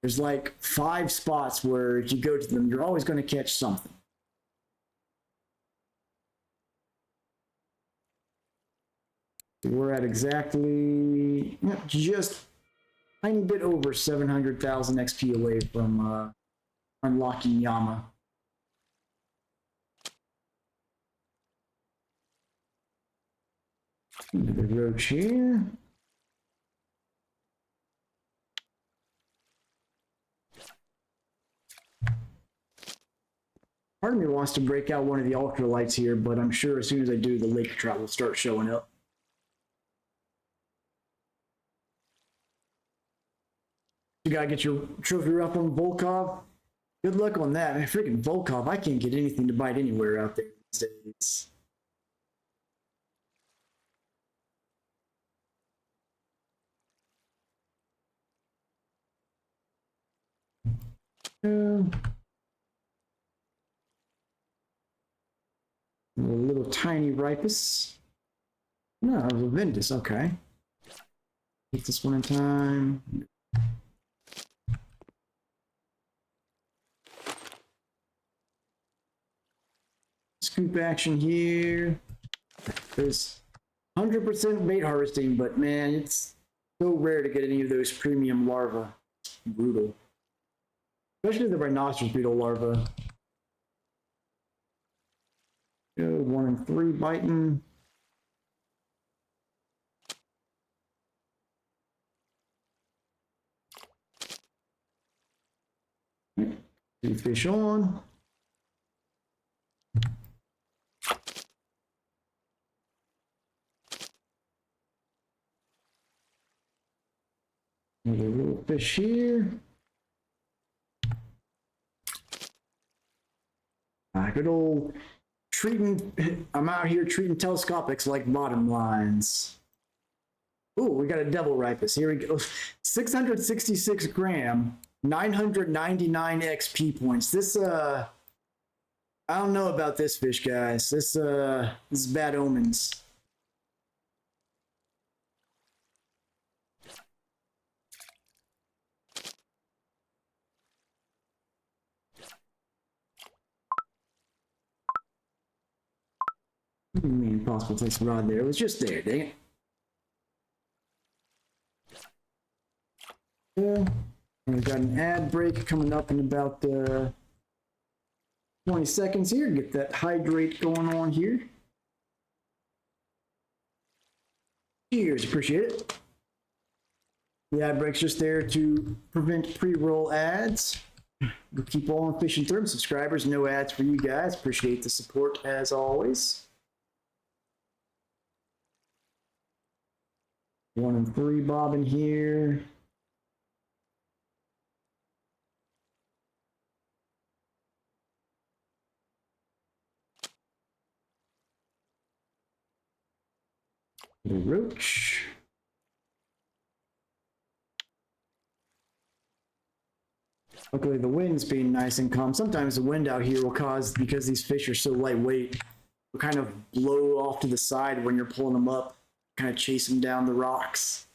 There's like 5 spots where if you go to them, you're always going to catch something. We're at exactly just a tiny bit over 700,000 XP away from unlocking Yama. Another roach here. Part of me wants to break out one of the ultralights here, but I'm sure as soon as I do, the lake trout will start showing up. You gotta get your trophy rough on Volkov. Good luck on that. Man, freaking Volkov, I can't get anything to bite anywhere out there these days. A little tiny ripus. No, it was a Ventus, okay. Take this one in time. Scoop action here. There's 100% bait harvesting, but man, it's so rare to get any of those premium larvae. It's brutal. Especially the rhinoceros beetle larvae. Go 1 and 3 biting. Two fish on. Another little fish here. Good old treating, I'm out here treating telescopics like bottom lines. Ooh, we got a devil ripus. Here we go. 666 gram, 999 XP points. This, I don't know about this fish, guys. This is bad omens. What do you mean impossible takes a rod there? It was just there, dang it. Yeah. And we've got an ad break coming up in about 20 seconds here. Get that hydrate going on here. Cheers, appreciate it. The ad break's just there to prevent pre-roll ads. We'll keep on fishing through them. Subscribers, no ads for you guys. Appreciate the support as always. 1 and 3 bobbing here. The roach. Luckily, the wind's being nice and calm. Sometimes the wind out here will cause, because these fish are so lightweight, will kind of blow off to the side when you're pulling them up, kind of chase them down the rocks.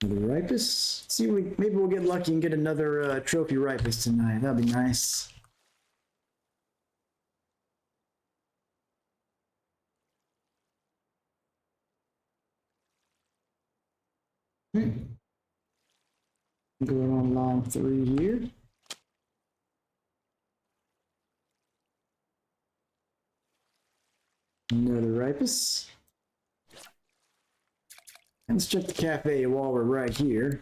Another ripus. See, maybe we'll get lucky and get another trophy ripus tonight. That'd be nice. Going on line 3 here. Another ripus. And let's check the cafe while we're right here.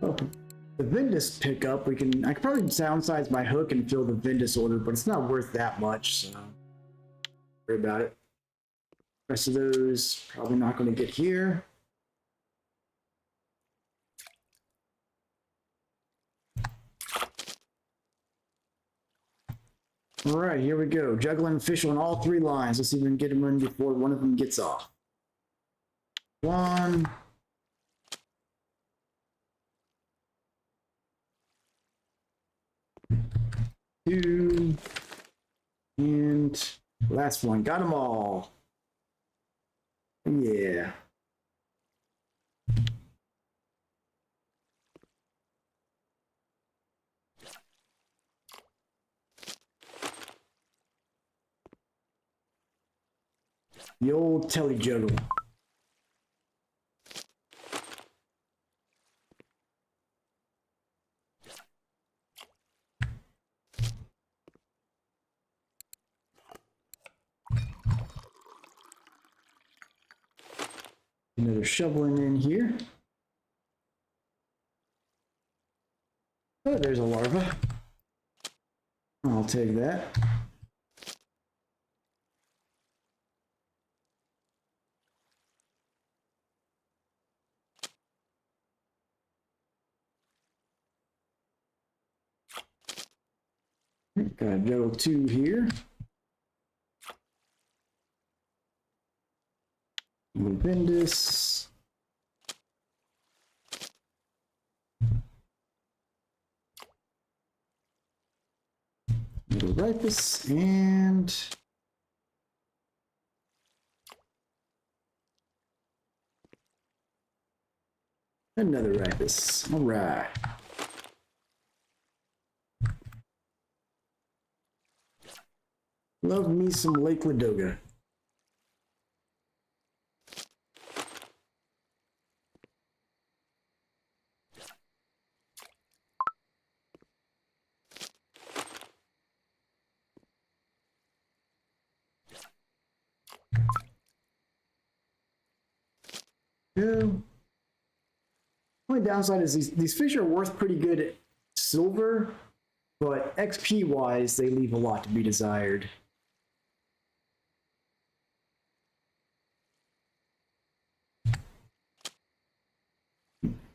Oh, the Vindus pickup. I could probably downsize my hook and fill the Vindus order, but it's not worth that much, so don't worry about it. The rest of those probably not going to get here. All right, here we go. Juggling fish on all 3 lines. Let's see if we can get them in before one of them gets off. 1. 2. And last one. Got them all. Yeah. The old telly juggle. Another shoveling in here. Oh, there's a larva. I'll take that. Got a juggle 2 here. Vindus. Little ripus and another ripus. All right. Love me some Lake Ladoga. Go. Only downside is these fish are worth pretty good silver, but XP wise, they leave a lot to be desired.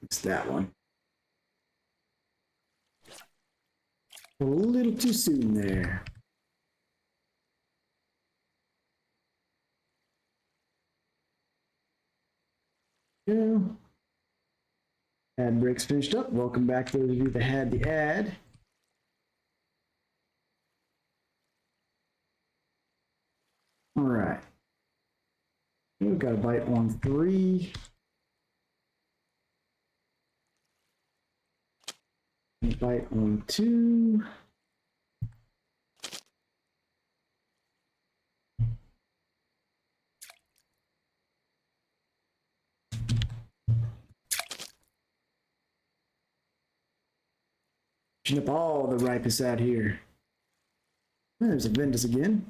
It's that one. A little too soon there. Yeah. Ad break's finished up. Welcome back those of you that had the ad. All right. We've got a bite on 3. A bite on 2. Fishing up all the ripest out here. There's a Ventus again.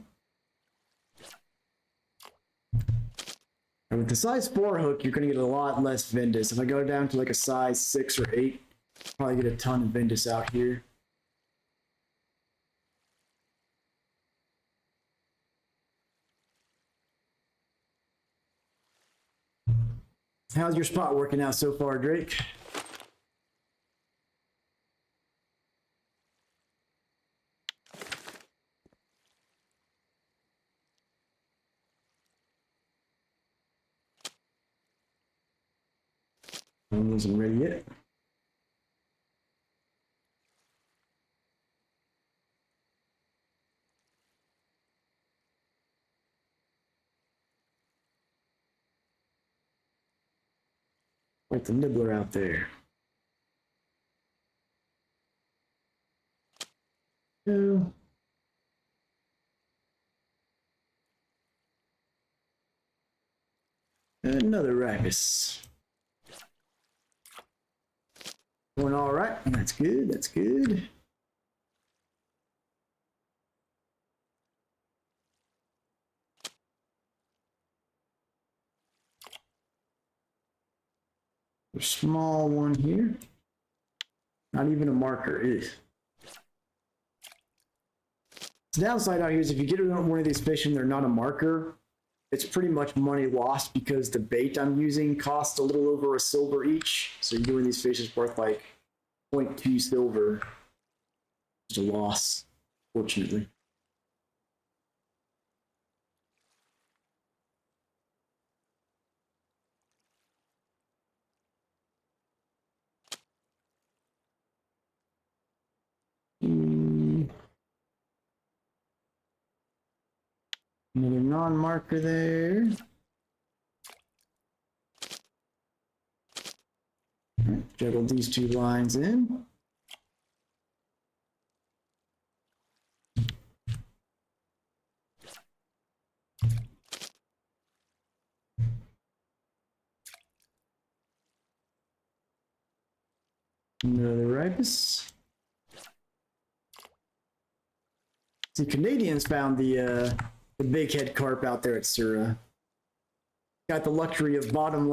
And with the size 4 hook, you're going to get a lot less Ventus. If I go down to like a size 6 or 8, probably get a ton of Ventus out here. How's your spot working out so far, Drake? I wasn't ready yet. Like the nibbler out there. Oh. Another ripus. Going all right. That's good. That's good. A small one here. Not even a marker. Ugh. The downside out here is if you get one of these fish and they're not a marker, it's pretty much money lost because the bait I'm using costs a little over a silver each. So you're doing these fish is worth like 0.2 silver. It's a loss, fortunately. Another non-marker there. Right, juggle these 2 lines in. Another ripus. See, Canadians found the big head carp out there at Sura. Got the luxury of bottom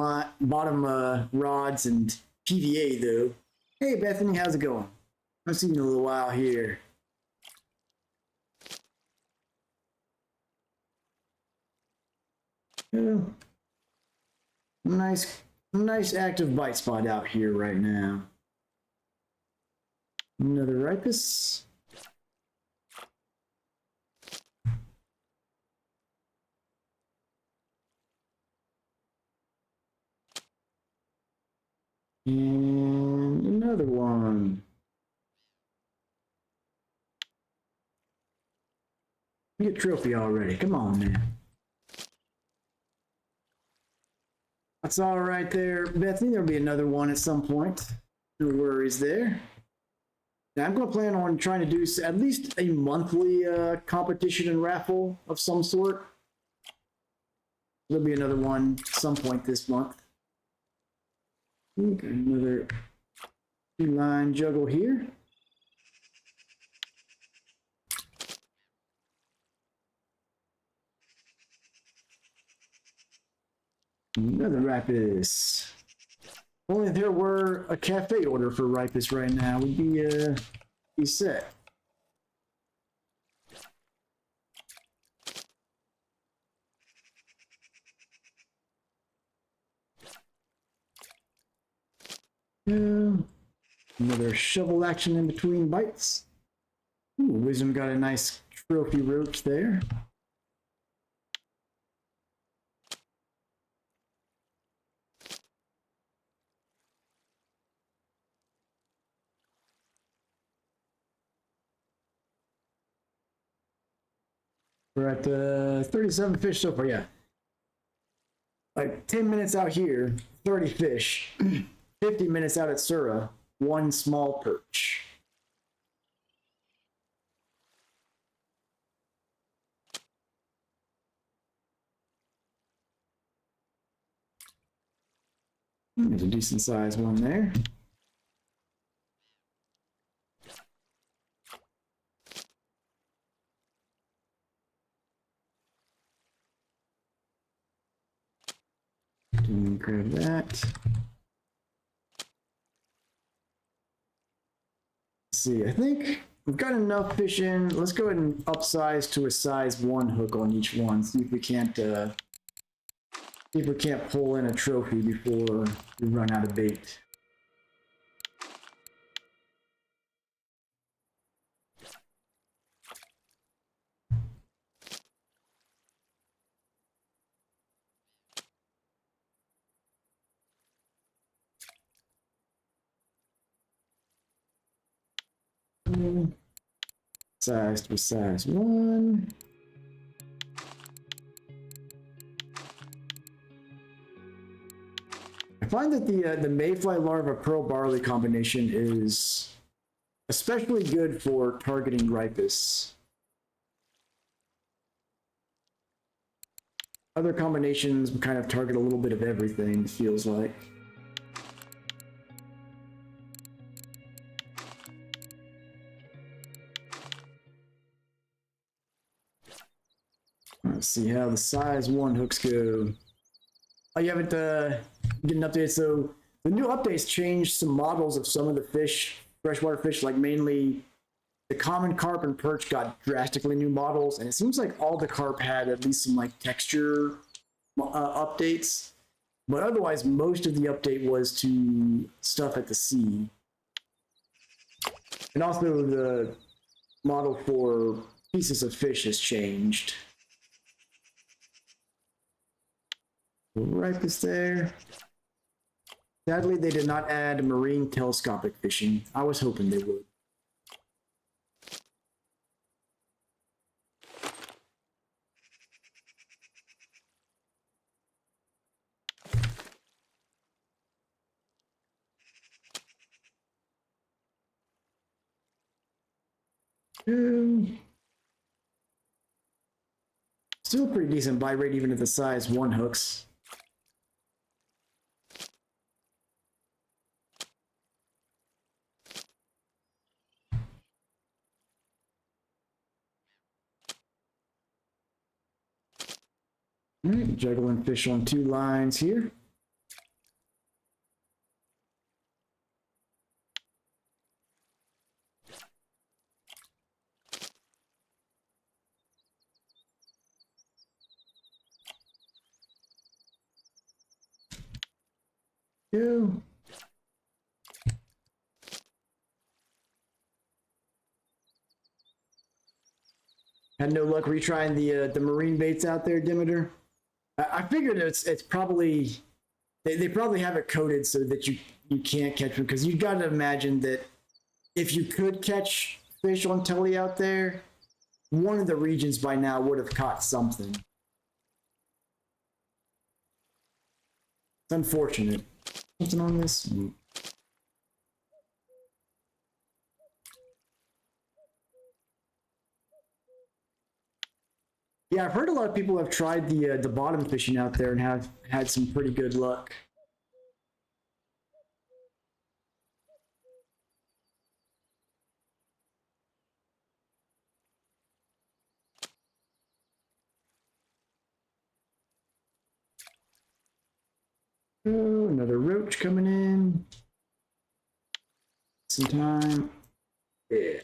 rods and PVA though. Hey Bethany, how's it going? I've seen you in a little while here. Oh, nice active bite spot out here right now. Another ripus. And another one. Get trophy already. Come on, man. That's all right there, Bethany. There'll be another one at some point. No worries there. Now I'm going to plan on trying to do at least a monthly competition and raffle of some sort. There'll be another one at some point this month. Okay, another 2-line juggle here. Another ripus. Only if there were a cafe order for ripus right now, we'd be set. Another shovel action in between bites. Ooh, Wisdom got a nice trophy roach there. We're at 37 fish so far, yeah. Like 10 minutes out here, 30 fish. 50 minutes out at Sura, 1 small perch. There's a decent sized one there. and grab that. Let's see, I think we've got enough fish in. Let's go ahead and upsize to a size 1 hook on each one. See if we can't pull in a trophy before we run out of bait. Size to size 1. I find that the mayfly larva pearl barley combination is especially good for targeting ripus. Other combinations kind of target a little bit of everything, it feels like. Let's see how the size 1 hooks go. Oh, you haven't get an update. So the new updates changed some models of some of the fish, freshwater fish, like mainly the common carp and perch got drastically new models, and it seems like all the carp had at least some like texture updates. But otherwise, most of the update was to stuff at the sea. And also the model for pieces of fish has changed. Ripus there. Sadly, they did not add marine telescopic fishing. I was hoping they would. Still a pretty decent bite rate even at the size 1 hooks. All right, juggling fish on 2 lines here. Go. Had no luck retrying the marine baits out there, Demeter. I figured it's probably they probably have it coded so that you can't catch them, because you got to imagine that if you could catch fish on telly out there, one of the regions by now would have caught something. It's unfortunate. Something on this. Yeah, I've heard a lot of people have tried the bottom fishing out there and have had some pretty good luck. Oh, another roach coming in. Some time. Yeah.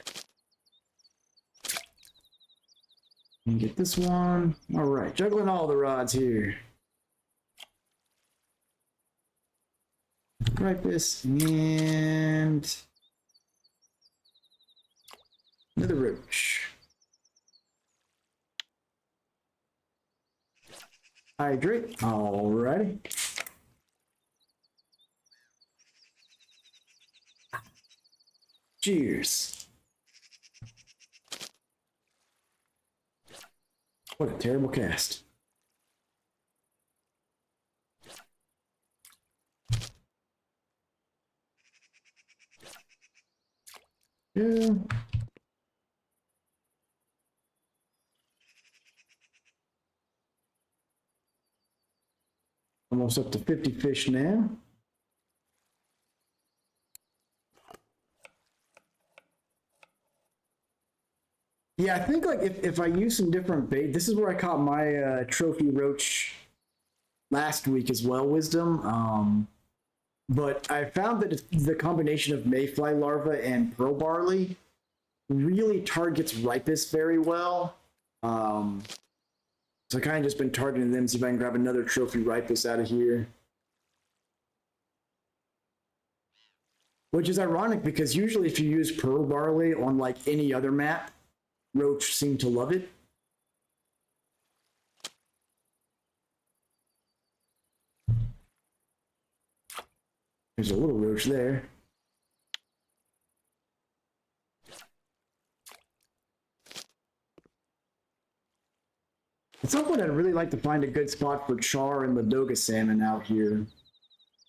And get this one. All right, juggling all the rods here. Right, this and another roach. Hydrate. Alrighty. Cheers. What a terrible cast. Yeah. Almost up to 50 fish now. Yeah, I think like if I use some different bait, this is where I caught my trophy roach last week as well, Wisdom. But I found that the combination of mayfly larva and pearl barley really targets ripus very well. So I kind of just been targeting them, see if I can grab another trophy ripus out of here. Which is ironic because usually if you use pearl barley on like any other map, roach seem to love it. There's a little roach there. At some point, I'd really like to find a good spot for char and Ladoga salmon out here.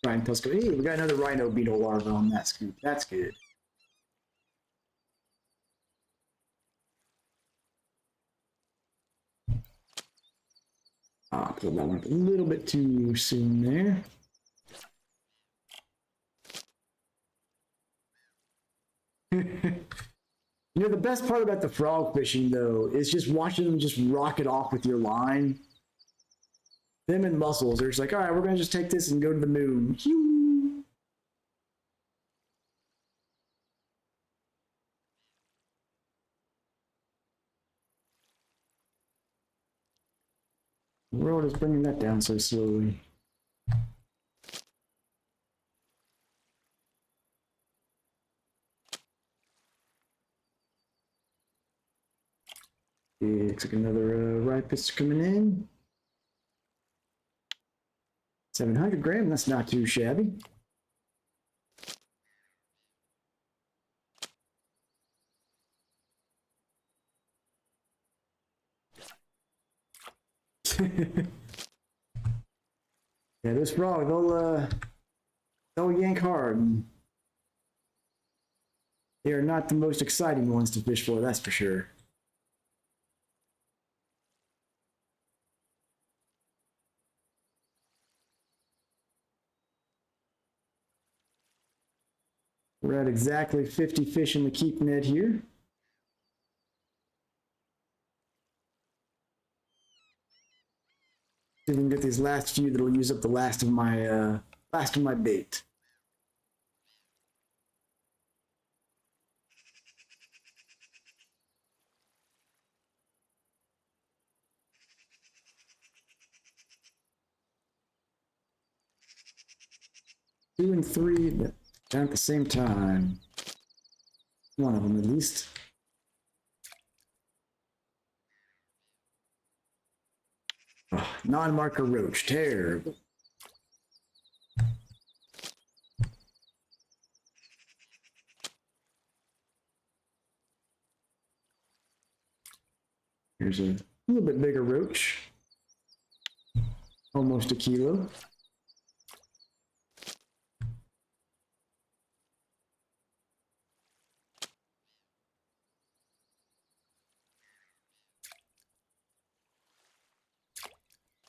Try and plus, hey, we got another rhino beetle larva on that scoop. That's good. Ah, pulled that one up a little bit too soon there. You know, the best part about the frog fishing, though, is just watching them just rocket off with your line. Them and mussels, they're just like, all right, we're going to just take this and go to the moon. The world is bringing that down so slowly. Looks like another ripus coming in. 700 gram, that's not too shabby. Yeah, this frog, they'll yank hard. They are not the most exciting ones to fish for, that's for sure. We're at exactly 50 fish in the keep net here. See if we can get these last few that'll use up the last of my bait. Two and three, but down at the same time. One of them at least. Oh, non-marker roach, terrible. Here's a little bit bigger roach. Almost a kilo.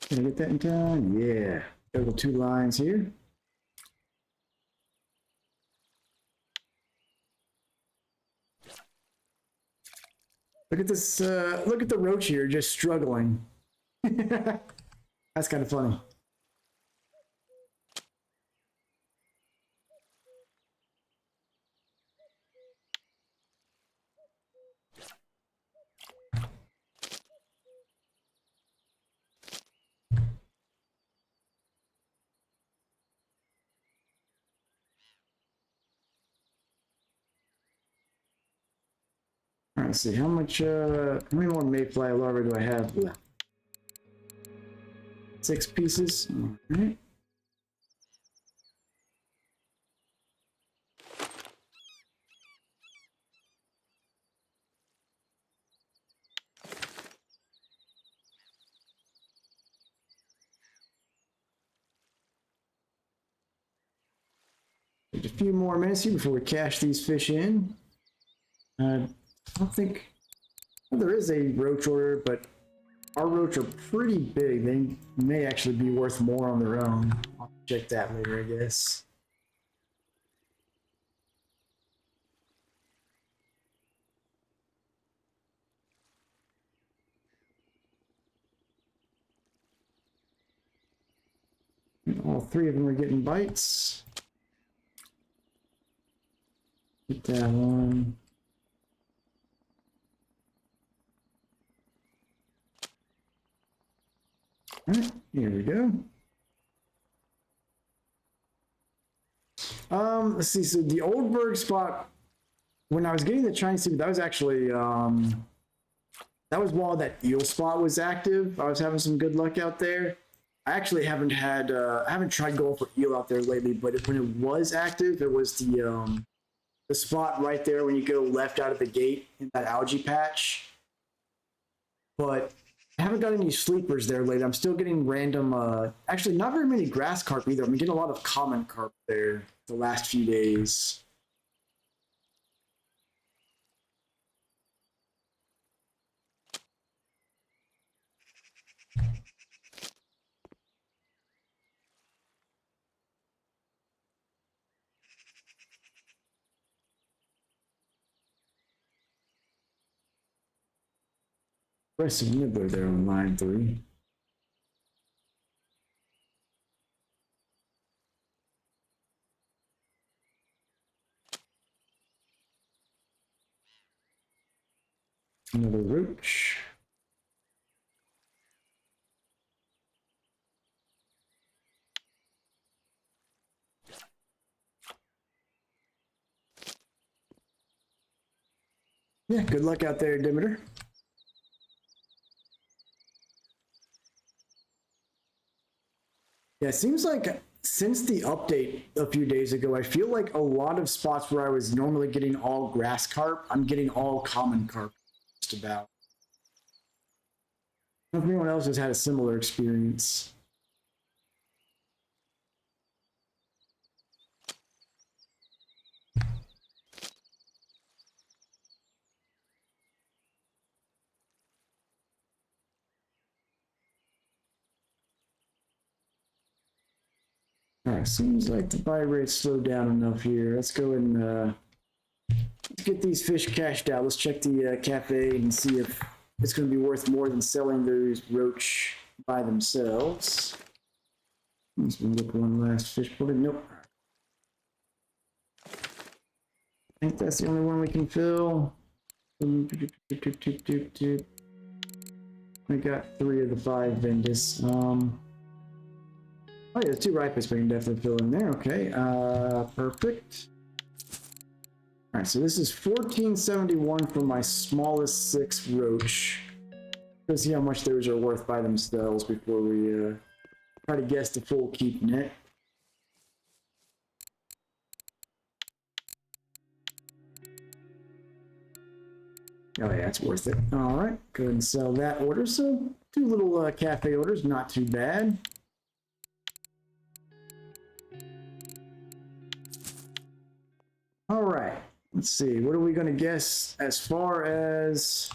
Can I get that in time? Yeah. Total 2 lines here. Look at this, look at the roach here just struggling. That's kind of funny. All right, let's see, how many more mayfly larvae do I have left? 6 pieces. All right. Just a few more minutes here before we cash these fish in. I don't think there is a roach order, but our roach are pretty big. They may actually be worth more on their own. I'll check that later, I guess. All three of them are getting bites. Get that one. All right, here we go. Let's see. So the Oldberg spot, when I was getting the Chinese seafood, that was actually that was while that eel spot was active. I was having some good luck out there. I actually haven't tried going for eel out there lately, but when it was active, it was the spot right there when you go left out of the gate in that algae patch. But I haven't got any sleepers there lately. I'm still getting random, actually not very many grass carp either. I'm getting a lot of common carp there the last few days. Aggressive nibbler there on line 3. Another roach. Yeah, good luck out there, Demeter. Yeah, it seems like since the update a few days ago, I feel like a lot of spots where I was normally getting all grass carp, I'm getting all common carp just about. I don't know if anyone else has had a similar experience. All right, seems like the buy rate slowed down enough here. Let's go and let's get these fish cashed out. Let's check the cafe and see if it's going to be worth more than selling those roach by themselves. Let's look one last fish pulled. Nope. I think that's the only one we can fill. We got 3 of the 5 vendors. Oh yeah, there's 2 ripest we can definitely fill in there. Okay, perfect. All right, so this is 1471 for my smallest 6 roach. Let's see how much those are worth by themselves before we try to guess the full keep net. Oh yeah, it's worth it. All right, go ahead and sell that order. So 2 little cafe orders, not too bad. All right, let's see. What are we going to guess as far as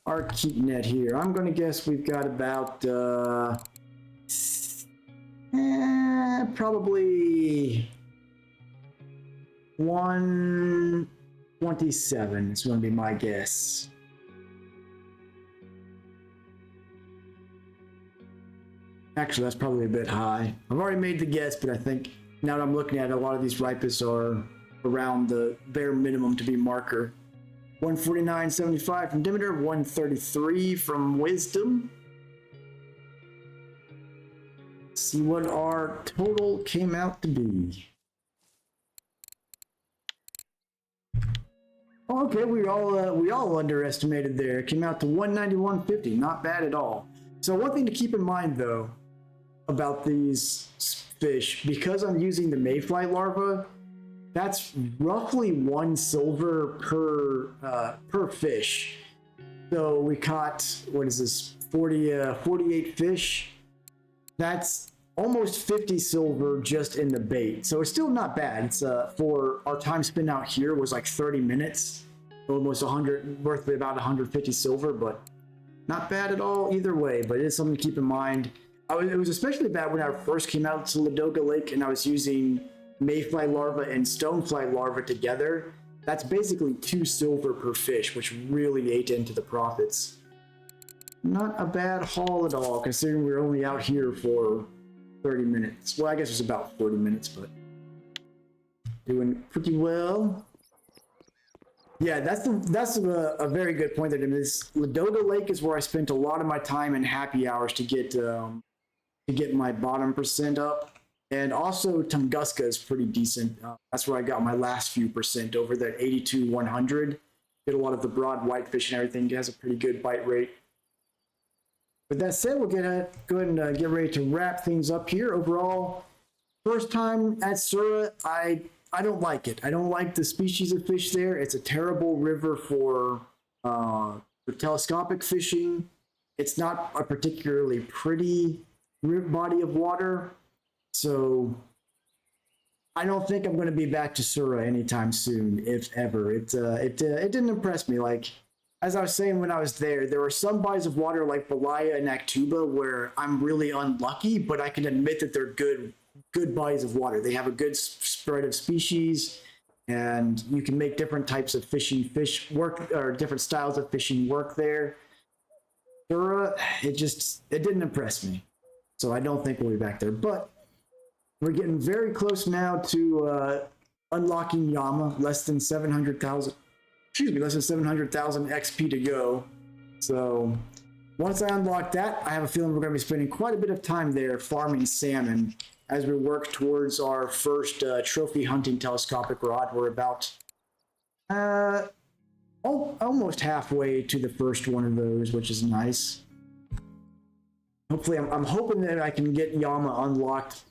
our keep net here? I'm going to guess we've got about probably 127 is going to be my guess. Actually, that's probably a bit high. I've already made the guess, but I think now that I'm looking at it, a lot of these ripest are around the bare minimum to be marker. 149.75 from Demeter, 133 from Wisdom. Let's see what our total came out to be. Okay, we all underestimated there. It came out to 191.50, not bad at all. So one thing to keep in mind though about these fish, because I'm using the mayfly larva, that's roughly 1 silver per fish. So we caught, what is this, 48 fish. That's almost 50 silver just in the bait. So it's still not bad. It's for our time spent out here was like 30 minutes, almost 100, worth about 150 silver, but not bad at all either way. But it is something to keep in mind. It was especially bad when I first came out to Ladoga Lake and I was using mayfly larva and stonefly larva together. That's basically 2 silver per fish, which really ate into the profits. Not a bad haul at all, considering we're only out here for 30 minutes. Well, I guess it's about 40 minutes, but doing pretty well. Yeah, that's a very good point. That in this Ladoga Lake is where I spent a lot of my time in happy hours to get my bottom percent up, and also Tunguska is pretty decent. That's where I got my last few percent over that 82 100. Get a lot of the broad whitefish and everything. It has a pretty good bite rate. With that said, we'll go ahead and get ready to wrap things up here. Overall, first time at Sura, I don't like it. I don't like the species of fish there. It's a terrible river for telescopic fishing. It's not a particularly pretty body of water, so I don't think I'm going to be back to Sura anytime soon, if ever. It didn't impress me. Like as I was saying when I was there, there were some bodies of water like Balaya and Actuba where I'm really unlucky, but I can admit that they're good bodies of water. They have a good spread of species, and you can make different types of fish work, or different styles of fishing work there. Sura, it didn't impress me, so I don't think we'll be back there. But we're getting very close now to unlocking Yama. Less than 700,000 XP to go. So once I unlock that, I have a feeling we're going to be spending quite a bit of time there farming salmon as we work towards our first trophy hunting telescopic rod. We're about almost halfway to the first one of those, which is nice. Hopefully, I'm hoping that I can get Yama unlocked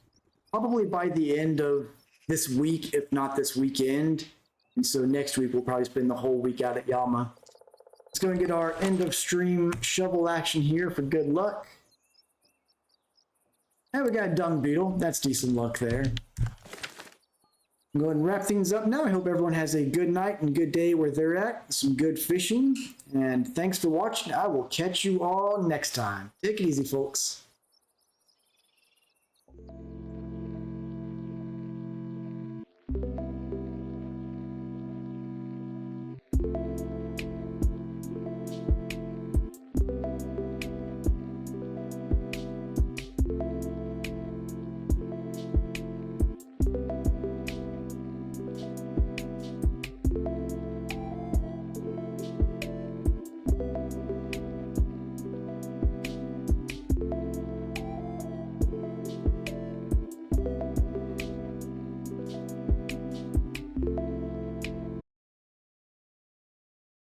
probably by the end of this week, if not this weekend. And so next week, we'll probably spend the whole week out at Yama. Let's go and get our end of stream shovel action here for good luck. And we got a dung beetle. That's decent luck there. Go ahead and wrap things up now. I hope everyone has a good night and good day where they're at. Some good fishing. And thanks for watching. I will catch you all next time. Take it easy, folks.